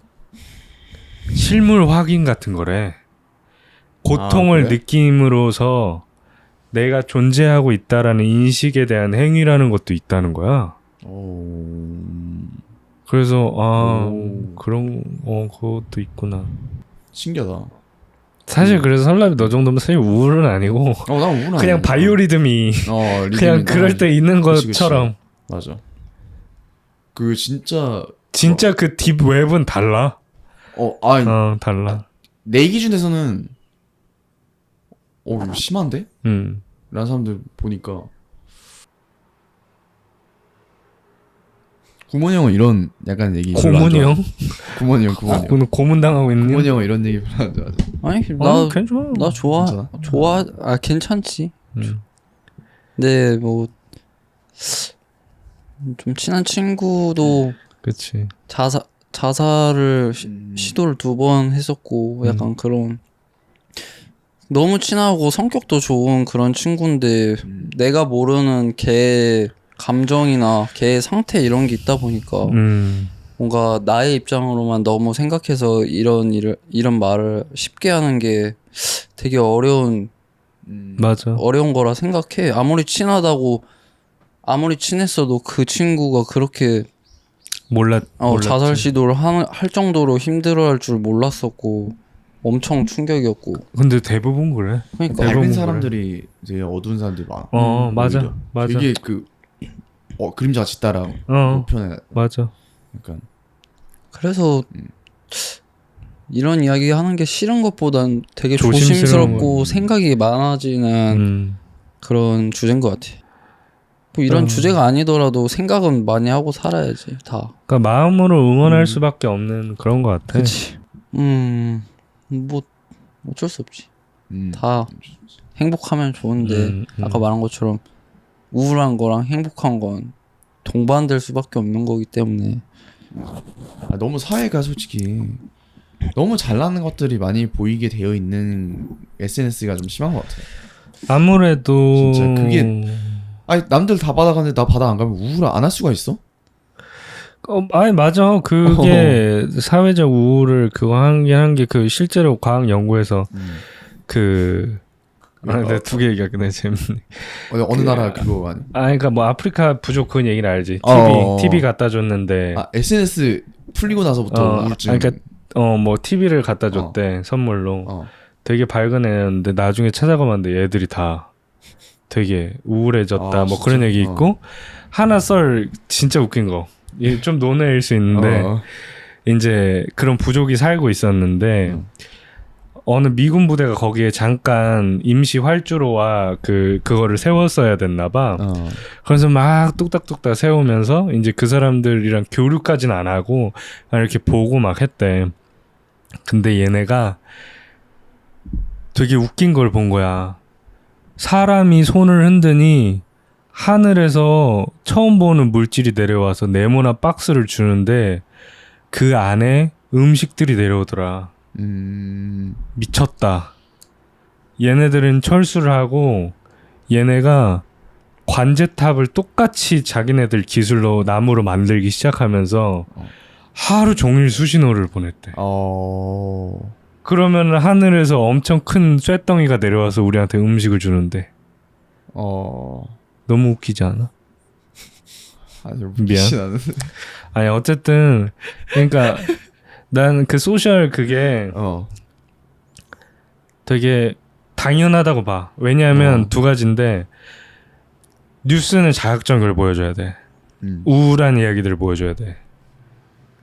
실물 확인 같은 거래. 고통을 그래? 느낌으로써 내가 존재하고 있다라는 인식에 대한 행위라는 것도 있다는 거야. 그래서 그런 그것도 있구나. 신기하다. 사실 그래서 설날이 너 정도면 사실 우울은 아니고 난 우울한. 그냥 바이오리듬이 그냥 그럴 때 있는 그치. 것처럼. 맞아. 그 진짜 그 딥 웹은 달라. 달라. 내 기준에서는 이거 심한데? 라는 사람들 보니까 구몬이 형은 이런 약간 얘기 고문이 형? 구몬이 형 오늘 고문 당하고 있는 구몬이 형은 이런 얘기 별로 안 좋아하죠. 아니 괜찮아. 나 좋아. 괜찮아? 좋아. 괜찮지. 근데 뭐 좀 친한 친구도 그치. 자살을 시도를 2번 했었고 약간 그런 너무 친하고 성격도 좋은 그런 친구인데 내가 모르는 걔 감정이나 걔 상태 이런 게 있다 보니까 뭔가 나의 입장으로만 너무 생각해서 이런 말을 쉽게 하는 게 되게 어려운 거라 생각해. 아무리 친했어도 그 친구가 그렇게 몰랐지. 자살 시도를 할 정도로 힘들어할 줄 몰랐었고 엄청 충격이었고. 근데 대부분 그래. 그러니까 밝은 사람들이 이제 어두운 사람들이 많아. 맞아. 되게 그림자 같이 따라 표현해. 맞아. 약간 그래서 이런 이야기 하는 게 싫은 것보단 되게 조심스러운 조심스럽고 생각이 많아지는 그런 주제인 것 같아. 뭐 이런 주제가 아니더라도 생각은 많이 하고 살아야지 다. 그러니까 마음으로 응원할 수밖에 없는 그런 것 같아. 그치. 뭐 어쩔 수 없지. 다 행복하면 좋은데 아까 말한 것처럼 우울한 거랑 행복한 건 동반될 수밖에 없는 거기 때문에. 너무 사회가 솔직히 너무 잘나는 것들이 많이 보이게 되어 있는 SNS가 좀 심한 것 같아. 아무래도 진짜 그게 남들 다 받아가는데 나 받아 안 가면 우울 안 할 수가 있어? 맞아. 그게 사회적 우울을 그거 한 게 그 실제로 과학 연구에서 내가 2개 얘기할게. 재밌네. 어느 나라 그거 아니? 그러니까 뭐 아프리카 부족 그건 얘기는 알지. TV 갖다 줬는데. SNS 풀리고 나서부터 우울증. 그러니까 뭐 TV를 갖다 줬대 선물로. 되게 밝은 애였는데 나중에 찾아가봤는데 얘들이 다 되게 우울해졌다. 뭐 그런 얘기 있고 하나 진짜 웃긴 거. 좀 논외일 수 있는데 이제 그런 부족이 살고 있었는데. 어느 미군 부대가 거기에 잠깐 임시 활주로와 그거를 세웠어야 됐나 봐. 그래서 막 뚝딱뚝딱 세우면서 이제 그 사람들이랑 교류까지는 안 하고 이렇게 보고 막 했대. 근데 얘네가 되게 웃긴 걸 본 거야. 사람이 손을 흔드니 하늘에서 처음 보는 물질이 내려와서 네모나 박스를 주는데 그 안에 음식들이 내려오더라. 미쳤다. 얘네들은 철수를 하고 얘네가 관제탑을 똑같이 자기네들 기술로 나무로 만들기 시작하면서 하루 종일 수신호를 보냈대. 그러면 하늘에서 엄청 큰 쇳덩이가 내려와서 우리한테 음식을 주는데. 너무 웃기지 않아? 미안. 아니 어쨌든 그러니까 난 그 소셜 그게 되게 당연하다고 봐. 왜냐하면 2가지인데 뉴스는 자극적인 걸 보여줘야 돼. 우울한 이야기들을 보여줘야 돼.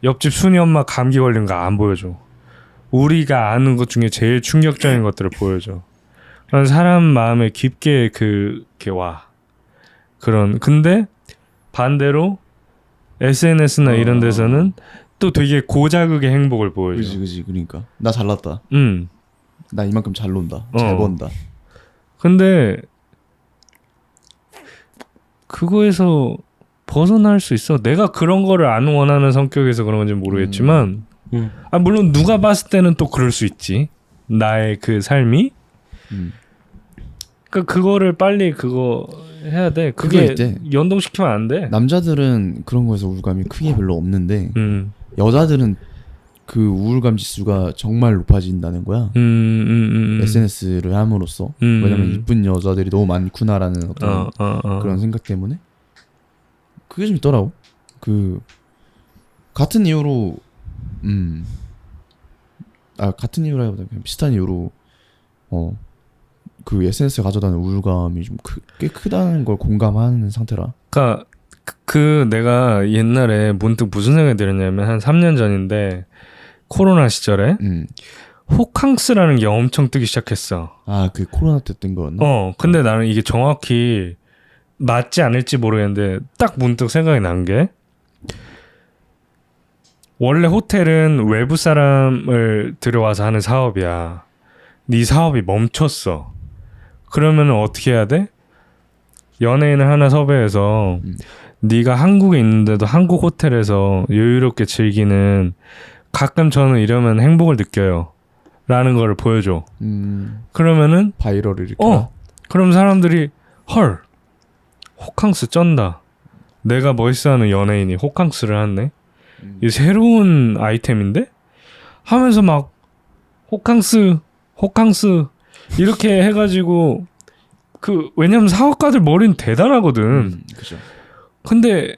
옆집 순이 엄마 감기 걸린 거 안 보여줘. 우리가 아는 것 중에 제일 충격적인 것들을 보여줘. 그런 사람 마음에 깊게 그게 와. 그런 근데 반대로 SNS나 이런 데서는 또 되게 고자극의 행복을 보여줘. 그지 그러니까 나 잘났다. 나 이만큼 잘 논다. 잘 번다. 근데 그거에서 벗어날 수 있어. 내가 그런 거를 안 원하는 성격에서 그런 건지 모르겠지만 아 물론 누가 봤을 때는 또 그럴 수 있지. 나의 그 삶이 그러니까 그거를 빨리 그거 해야 돼. 그게 있대. 연동시키면 안 돼. 남자들은 그런 거에서 우울감이 크게 별로 없는데 여자들은 그 우울감 지수가 정말 높아진다는 거야. SNS를 함으로써 왜냐면 이쁜 여자들이 너무 많구나라는 어떤 그런 생각 때문에 그게 좀 있더라고. 그 같은 이유로 같은 이유라기보다 그냥 비슷한 이유로 그 SNS가 가져다는 우울감이 좀 꽤 크다는 걸 공감하는 상태라. 그러니까 그 내가 옛날에 문득 무슨 생각이 들었냐면 한 3년 전인데 코로나 시절에 호캉스라는 게 엄청 뜨기 시작했어. 그 코로나 때 뜬 거였나? 근데 나는 이게 정확히 맞지 않을지 모르겠는데 딱 문득 생각이 난 게 원래 호텔은 외부 사람을 들여와서 하는 사업이야. 네 사업이 멈췄어. 그러면 어떻게 해야 돼? 연예인을 하나 섭외해서 네가 한국에 있는데도 한국 호텔에서 여유롭게 즐기는 가끔 저는 이러면 행복을 느껴요 라는 거를 보여줘. 그러면은 바이럴을 일으켜. 그럼 사람들이 헐 호캉스 쩐다. 내가 멋있어하는 연예인이 호캉스를 하네. 이 새로운 아이템인데? 하면서 막 호캉스 이렇게 해가지고 왜냐면 사업가들 머리는 대단하거든. 그죠. 근데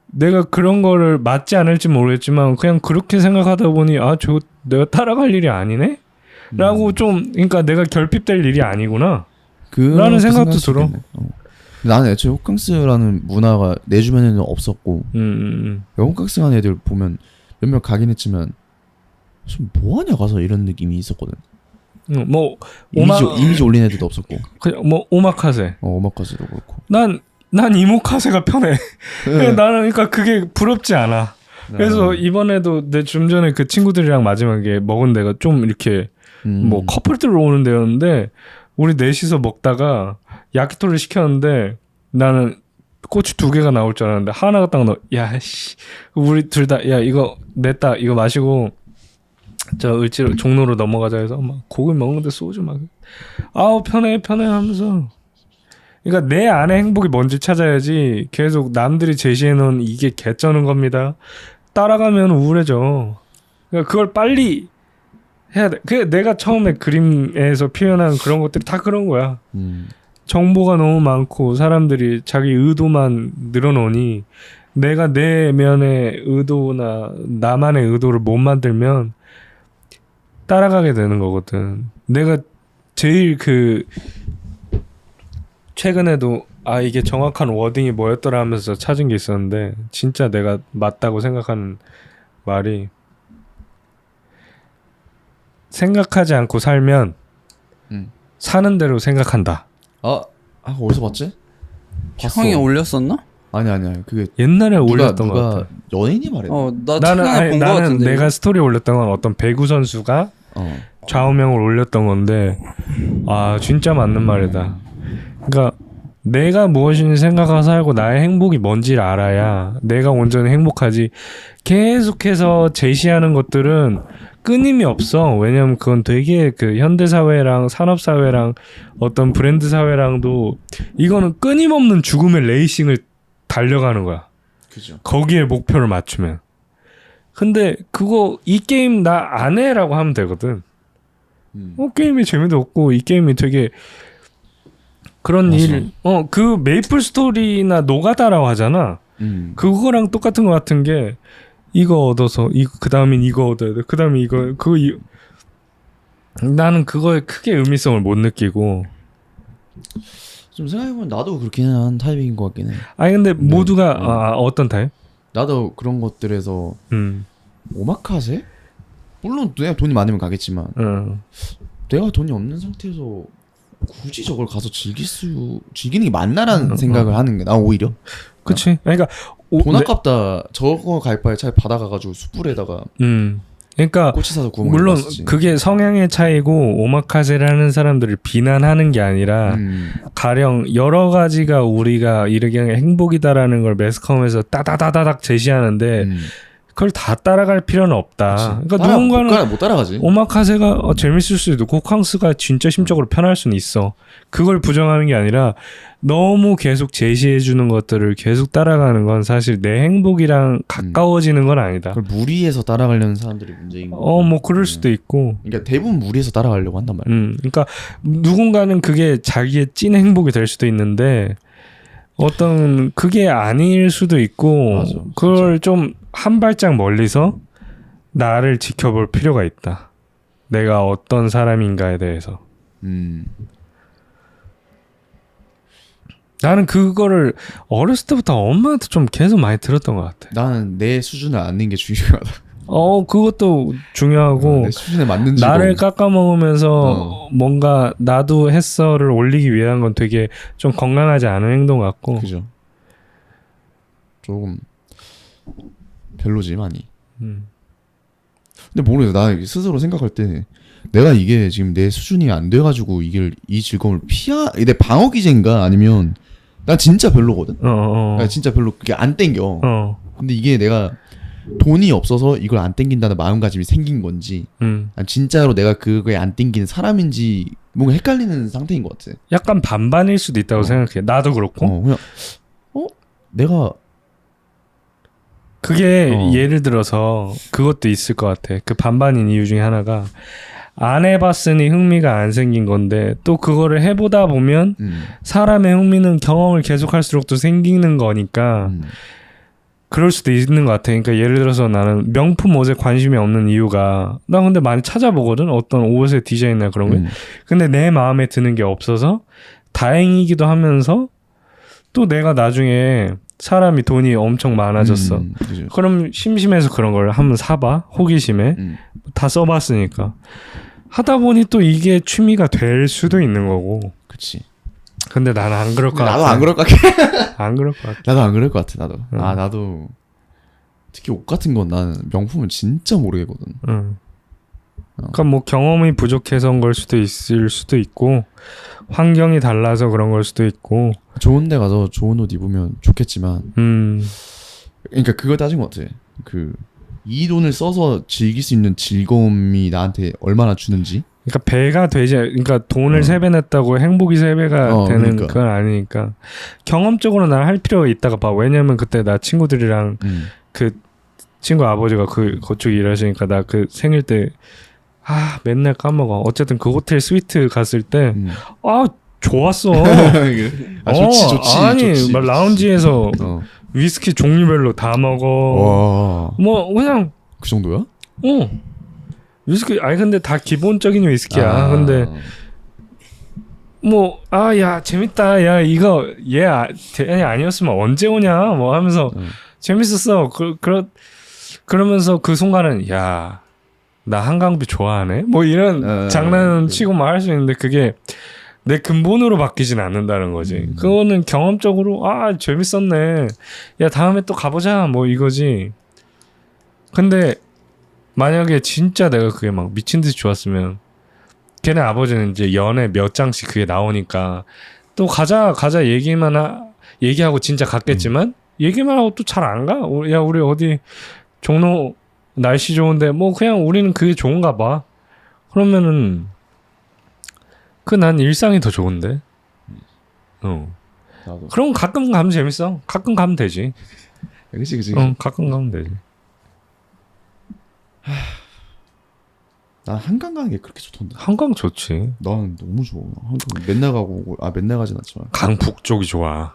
내가 그런 거를 맞지 않을지 모르겠지만 그냥 그렇게 생각하다 보니 저 내가 따라갈 일이 아니네? 라고 좀 그러니까 내가 결핍될 일이 아니구나 라는 생각도 들어. 나는 애초에 호캉스라는 문화가 내 주변에는 없었고 호캉스 가는 애들 보면 몇몇 가긴 했지만 좀 뭐하냐 가서 이런 느낌이 있었거든. 뭐 이미지 올린 애들도 없었고 그냥 뭐 오마카세. 오마카세도 그렇고 난 이모카세가 편해. 나는 그러니까 그게 부럽지 않아. 그래서 이번에도 내 좀 전에 그 친구들이랑 마지막에 먹은 데가 좀 이렇게 뭐 커플들 오는 데였는데 우리 넷이서 먹다가 야키토리를 시켰는데 나는 꼬치 2개가 나올 줄 알았는데 하나가 딱 야씨 우리 둘 다 야 이거 냈다 이거 마시고 저 을지로 종로로 넘어가자 해서 막 고기 먹는데 소주 막 편해 하면서 그러니까 내 안에 행복이 뭔지 찾아야지 계속 남들이 제시해놓은 이게 개쩌는 겁니다 따라가면 우울해져. 그러니까 그걸 빨리 해야 돼. 그게 내가 처음에 그림에서 표현한 그런 것들이 다 그런 거야. 정보가 너무 많고 사람들이 자기 의도만 늘어놓으니 내가 내면의 의도나 나만의 의도를 못 만들면 따라가게 되는 거거든. 내가 제일 최근에도 이게 정확한 워딩이 뭐였더라 하면서 찾은 게 있었는데 진짜 내가 맞다고 생각하는 말이 생각하지 않고 살면 사는 대로 생각한다. 어디서 봤지? 봤어. 형이 올렸었나? 아니야. 그게 옛날에 올렸던 거 같아. 연예인이 말했나? 나 최근에 본 거 나는 같은데. 내가 스토리 올렸던 건 어떤 배구 선수가 좌우명을 올렸던 건데 진짜 맞는 말이다. 그러니까 내가 무엇인지 생각하고 살고 나의 행복이 뭔지를 알아야 내가 온전히 행복하지. 계속해서 제시하는 것들은 끊임이 없어. 왜냐면 그건 되게 현대사회랑 산업사회랑 어떤 브랜드사회랑도 이거는 끊임없는 죽음의 레이싱을 달려가는 거야. 그죠. 거기에 목표를 맞추면. 근데 이 게임 나 안 해라고 하면 되거든. 게임이 재미도 없고 이 게임이 되게 그런 맞아. 그 메이플 스토리나 노가다라고 하잖아. 그거랑 똑같은 것 같은 게 이거 얻어서 그 다음엔 이거 얻어야 돼. 그 다음에 나는 그거에 크게 의미성을 못 느끼고. 좀 생각해보면 나도 그렇게 한 타입인 것 같긴 해. 근데 모두가 어떤 타입? 나도 그런 것들에서 오마카세? 물론 내가 돈이 많으면 가겠지만 내가 돈이 없는 상태에서 굳이 저걸 가서 즐기는 게 맞나라는 생각을 하는 게 나 오히려. 그치. 그러니까 돈 아깝다. 저거 갈 바에 차라리 바다 가가지고 숯불에다가 그러니까 꼬치 사서 구워 먹는 물론 맛이지. 그게 성향의 차이고 오마카세를 하는 사람들을 비난하는 게 아니라 가령 여러 가지가 우리가 이르기에 행복이다라는 걸 매스컴에서 따다다다닥 제시하는데 그걸 다 따라갈 필요는 없다. 그러니까 누군가는 못 따라가지. 오마카세가 재밌을 수도 있고 호캉스가 진짜 심적으로 편할 수는 있어. 그걸 부정하는 게 아니라 너무 계속 제시해 주는 것들을 계속 따라가는 건 사실 내 행복이랑 가까워지는 건 아니다. 그걸 무리해서 따라가려는 사람들이 문제인 거. 뭐 그럴 수도 있고. 그러니까 대부분 무리해서 따라가려고 한단 말이야. 그러니까 누군가는 그게 자기의 찐 행복이 될 수도 있는데 어떤 그게 아닐 수도 있고 맞아, 그걸 좀 한 발짝 멀리서 나를 지켜볼 필요가 있다. 내가 어떤 사람인가에 대해서. 나는 그거를 어렸을 때부터 엄마한테 좀 계속 많이 들었던 것 같아. 나는 내 수준을 아는 게 중요하다. 그것도 중요하고 내 수준에 맞는지 나를 깎아먹으면서 뭔가 나도 햇서를 올리기 위한 건 되게 좀 건강하지 않은 행동 같고. 그죠. 조금 별로지 많이. 근데 모르겠어. 나 스스로 생각할 때 내가 이게 지금 내 수준이 안 돼가지고 이 즐거움을 내 방어 기제인가 아니면 난 진짜 별로거든. 나 진짜 별로 그게 안 땡겨. 근데 이게 내가 돈이 없어서 이걸 안 땡긴다는 마음가짐이 생긴 건지 진짜로 내가 그거에 안 땡기는 사람인지 뭔가 헷갈리는 상태인 것 같아. 약간 반반일 수도 있다고 생각해. 나도 그렇고. 그냥 내가 그게 예를 들어서 그것도 있을 것 같아. 그 반반인 이유 중에 하나가 안 해봤으니 흥미가 안 생긴 건데 또 그거를 해보다 보면 사람의 흥미는 경험을 계속할수록 또 생기는 거니까 그럴 수도 있는 것 같아. 그러니까 예를 들어서 나는 명품 옷에 관심이 없는 이유가 나 근데 많이 찾아보거든. 어떤 옷의 디자인이나 그런 거. 근데 내 마음에 드는 게 없어서 다행이기도 하면서 또 내가 나중에 사람이 돈이 엄청 많아졌어. 그럼 심심해서 그런 걸 한번 사봐. 호기심에. 다 써봤으니까. 하다 보니 또 이게 취미가 될 수도 있는 거고. 그치. 근데 나는 안 그럴 것 같아. 나도 안 그럴 것 같아. 안 그럴 것 같아. 나도 안 그럴 것 같아. 나도. 나도 특히 옷 같은 건 나는 명품은 진짜 모르겠거든. 그러니까 뭐 경험이 부족해서인 걸 수도 있을 수도 있고 환경이 달라서 그런 걸 수도 있고 좋은 데 가서 좋은 옷 입으면 좋겠지만 그러니까 그걸 따진 것 같아. 이 돈을 써서 즐길 수 있는 즐거움이 나한테 얼마나 주는지. 그러니까 배가 되지. 그러니까 돈을 3배 냈다고 행복이 3배가 되는 그러니까. 그건 아니니까 경험적으로 난 할 필요가 있다가 봐. 왜냐면 그때 나 친구들이랑 그 친구 아버지가 그쪽 일하시니까 나 그 생일 때 맨날 까먹어. 어쨌든 그 호텔 스위트 갔을 때 좋았어. 좋지. 아니 좋지. 막 라운지에서 위스키 종류별로 다 먹어. 와. 뭐 그냥 그 정도야? 위스키 근데 다 기본적인 위스키야. 근데 뭐 야 재밌다. 야 이거 얘 아니었으면 언제 오냐 뭐 하면서 재밌었어. 그러면서 그 순간은 야 나 한강뷰 좋아하네. 뭐 이런 장난 치고 말 할 수 있는데 그게 내 근본으로 바뀌진 않는다는 거지. 그거는 경험적으로 재밌었네. 야 다음에 또 가보자 뭐 이거지. 근데 만약에 진짜 내가 그게 막 미친 듯이 좋았으면 걔네 아버지는 이제 연애 몇 장씩 그게 나오니까 또 가자 얘기하고 진짜 갔겠지만 얘기만 하고 또 잘 안 가. 야 우리 어디 종로 날씨 좋은데 뭐 그냥 우리는 그게 좋은가 봐. 그러면은 난 일상이 더 좋은데. 나도. 그럼 가끔 가면 재밌어. 가끔 가면 되지. 그치. 가끔 가면 되지. 난 한강 가는 게 그렇게 좋던데. 한강 좋지. 난 너무 좋아. 한강 맨날 가고 맨날 가진 않지만. 강북 쪽이 좋아.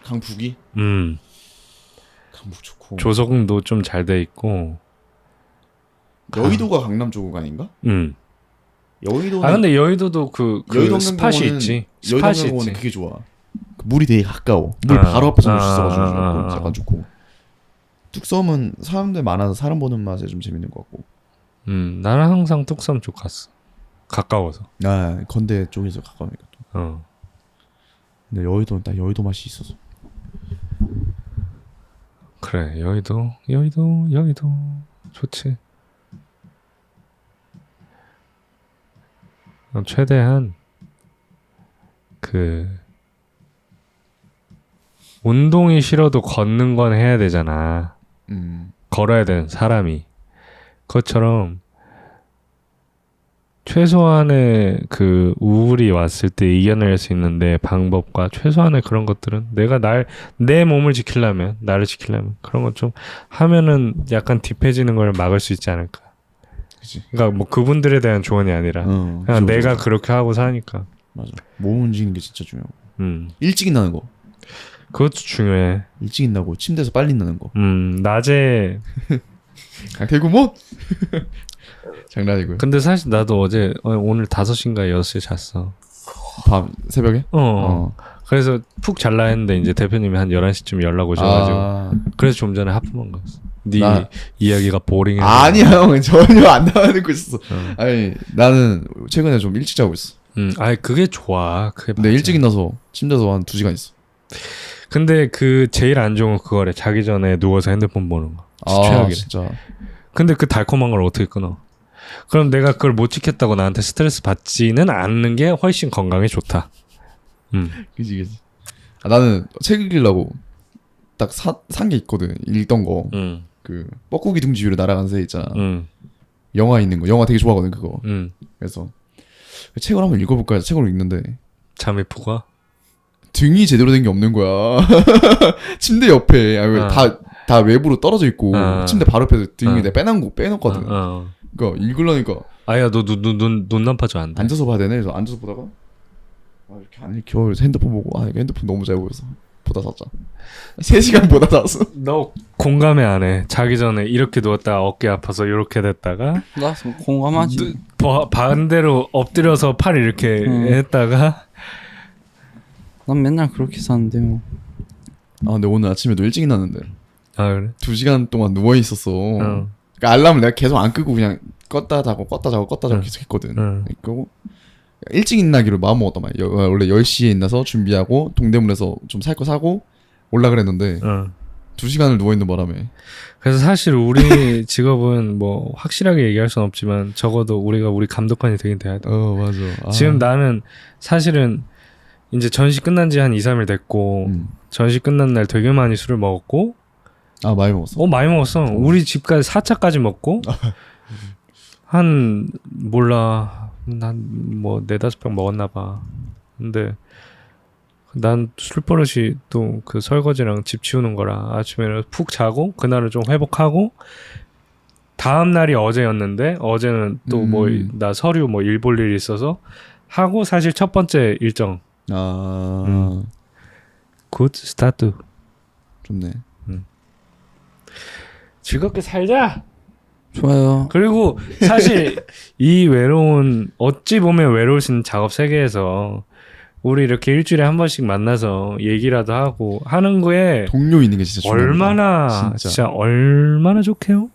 강북이? 강북 좋고. 조성도 좀 잘 돼 있고. 여의도가 강남 쪽 아닌가? 여의도는 근데 여의도도 그 여의도 스팟이 있지. 스팟이 여의도 있지. 그게 좋아. 물이 되게 가까워. 물 바로 앞에서 볼 수 있어가지고 약간 좋고. 뚝섬은 사람들 많아서 사람 보는 맛에 좀 재밌는 것 같고. 나는 항상 뚝섬 쪽 갔어. 가까워서. 아 건대 쪽에서 가까우니까 또. 어. 근데 여의도는 딱 여의도 맛이 있어서. 그래 여의도 좋지. 최대한 그 운동이 싫어도 걷는 건 해야 되잖아. 걸어야 되는 사람이. 그것처럼 최소한의 그 우울이 왔을 때 이겨낼 수 있는데 방법과 최소한의 그런 것들은 내가 내 몸을 지키려면 나를 지키려면 그런 것 좀 하면은 약간 딥해지는 걸 막을 수 있지 않을까. 그치. 그러니까 뭐 그분들에 대한 조언이 아니라 그냥 그죠, 내가 그죠. 그렇게 하고 사니까. 맞아. 몸 움직이는 게 진짜 중요하고. 음 일찍 일어나는 거. 그것도 중요해. 일찍 일어나고 침대에서 빨리 일어나는 거. 낮에. 강태구 못. 장난이고요. 근데 사실 나도 어제 오늘 5시인가 6시에 잤어. 밤 새벽에? 그래서 푹 잘라 했는데 이제 대표님이 한 11시쯤 연락 오셔가지고 그래서 좀 전에 하품한 거였어. 네 이야기가 보링해. 아니야 형 전혀 안 나와듣고 있었어. 아니 나는 최근에 좀 일찍 자고 있어. 아니 그게 좋아. 그게 근데 맞아. 일찍 일어나서 침대에서 한 2시간 있어. 근데 그 제일 안 좋은 건 그거래. 자기 전에 누워서 핸드폰 보는 거. 최악이래. 진짜. 근데 그 달콤한 걸 어떻게 끊어? 그럼 내가 그걸 못 지켰다고 나한테 스트레스 받지는 않는 게 훨씬 건강에 좋다. 그지. 나는 책 읽으려고 딱 산 게 있거든. 읽던 거. 그 뻐꾸기 둥지 위로 날아간 새 있잖아. 영화 있는 거. 영화 되게 좋아하거든 그거. 그래서 책을 한번 읽어볼까 해서 책을 읽는데 잠이 푹 와? 등이 제대로 된 게 없는 거야. 침대 옆에 다 외부로 떨어져 있고 침대 바로 옆에 등이 내가 빼놨거든. 그러니까 읽으려니까 아야 너 눈 난파져 안 돼. 앉아서 봐야 되네. 그래서 앉아서 보다가 이렇게 안 읽혀. 그래서 핸드폰 보고 이거 핸드폰 너무 잘 보여서 보다 잤자. 3시간 보다 잤어. 너 공감해 안 해? 자기 전에 이렇게 누웠다가 어깨 아파서 이렇게 됐다가 나 공감하지. 반대로 엎드려서 팔 이렇게 했다가 난 맨날 그렇게 사는데 뭐. 근데 오늘 아침에도 일찍 일어났는데 그래? 2시간 동안 누워 있었어. 그러니까 알람을 내가 계속 안 끄고 그냥 껐다 자고 계속 했거든. 그리고 일찍 일어나기로 마음 먹었단 말이야. 원래 10시에 일어나서 준비하고 동대문에서 좀 살 거 사고 올라 그랬는데 2시간을 누워 있는 바람에. 그래서 사실 우리 직업은 뭐 확실하게 얘기할 수는 없지만 적어도 우리가 우리 감독관이 되긴 돼야 돼. 맞아. 지금 나는 사실은 이제 전시 끝난 지 한 2, 3일 됐고 전시 끝난 날 되게 많이 술을 먹었고 많이 먹었어? 많이 먹었어. 우리 집까지 4차까지 먹고 한 몰라 난 뭐 4-5병 먹었나 봐. 근데 난 술버릇이 또 그 설거지랑 집 치우는 거라 아침에는 푹 자고 그날은 좀 회복하고 다음 날이 어제였는데 어제는 또 뭐 나 서류 뭐 일 볼 일이 있어서 하고 사실 첫 번째 일정 굿 스타트. 좋네. 즐겁게 살자. 좋아요. 그리고 사실 이 외로운 어찌 보면 외로우신 작업 세계에서 우리 이렇게 일주일에 한 번씩 만나서 얘기라도 하고 하는 거에 동료 있는 게 진짜 중요해. 얼마나 진짜 얼마나 좋게요?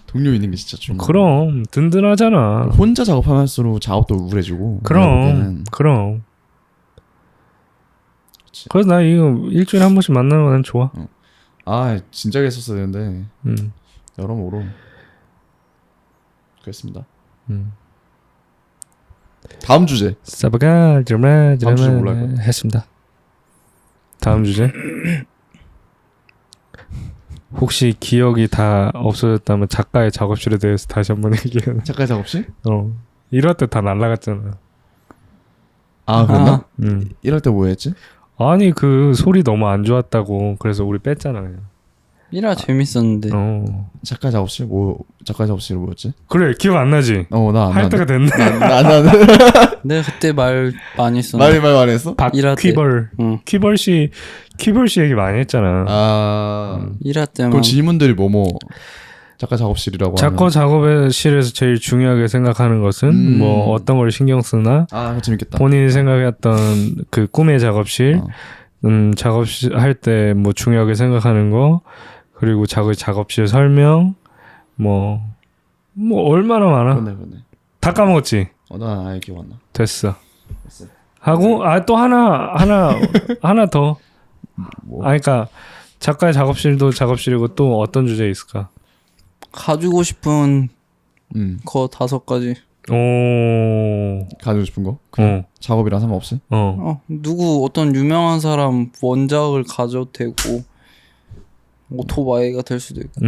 동료 있는 게 진짜 중요해. 그럼 든든하잖아. 혼자 작업하면서로 작업도 우울해지고. 그럼. 그래서 나 이거 일주일에 한 번씩 만나는 건 좋아. 진작에 했었어야 되는데 여러모로 그랬습니다. 다음 주제. 사바가 다음 주제 뭘로 할까요? 했습니다. 다음 주제. 혹시 기억이 다 없어졌다면 작가의 작업실에 대해서 다시 한번 얘기해. 작가의 작업실? 이럴 때 다 날라갔잖아. 그랬나? 응. 이럴 때 뭐 했지? 아니 그 소리 너무 안 좋았다고 그래서 우리 뺐잖아 그냥. 이라 재밌었는데. 작가 작업실 뭐였지? 그래 기억 안 나지? 나 안 할 때가 됐네. 나는 내가 그때 말 많이 했었는데. 말 많이 했어? 퀴벌. 퀴벌 씨 얘기 많이 했잖아. 일할 때만. 그럼 질문들이 작가 작업실이라고 작가 작업실에서 제일 중요하게 생각하는 것은 뭐 어떤 걸 신경 쓰나? 그거 재밌겠다. 본인이 생각했던 그 꿈의 작업실, 작업실 할 때 뭐 중요하게 생각하는 거, 그리고 작업실 설명 뭐 얼마나 많아. 그러네. 다 까먹었지. 나 아예 기억 안 나. 됐어. 됐어. 하고 또 하나 더. 뭐? 그러니까 작가의 작업실도 작업실이고 또 어떤 주제 있을까? 가지고 싶은 거 5가지. 오. 가지고 싶은 거? 작업이랑 상관없어? 누구 어떤 유명한 사람 원작을 가져도 되고 오토바이가 될 수도 있고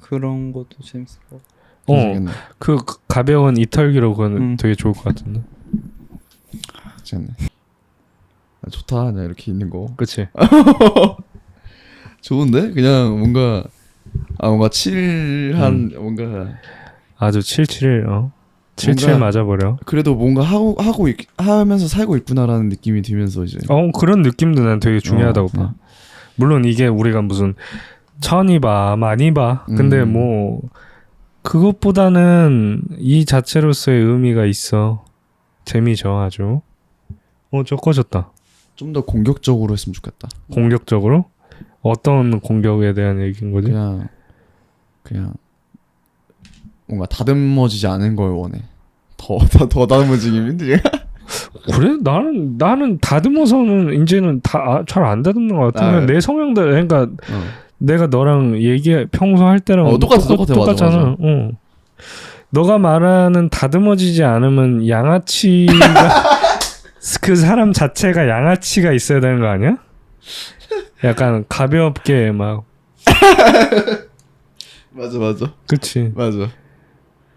그런 것도 재밌을 것 같아. 그 가벼운 이털기로 그건 되게 좋을 것 같은데. 괜찮네. 좋다. 그냥 이렇게 있는 거. 그치. 좋은데? 그냥 뭔가 칠한 뭔가 아주 77 77 맞아버려. 그래도 뭔가 하면서 살고 있구나라는 느낌이 들면서 이제 그런 느낌도 난 되게 중요하다고 봐. 물론 이게 우리가 무슨 천이 봐 많이 봐 근데 뭐 그것보다는 이 자체로서의 의미가 있어. 재미져 아주. 저 꺼졌다. 좀 더 공격적으로 했으면 좋겠다. 공격적으로? 어떤 공격에 대한 얘기인 거지? 그냥 뭔가 다듬어지지 않은 걸 원해. 더 다듬어지긴 힘들지. 그래? 나는 다듬어서는 이제는 다 잘 안 다듬는 것 같아. 그냥 내 성향대로. 그러니까 내가 너랑 평소 할 때랑 똑같잖아. 맞아. 너가 말하는 다듬어지지 않으면 양아치가 그 사람 자체가 양아치가 있어야 되는 거 아니야? 약간 가볍게 막. 맞아. 그치. 맞아.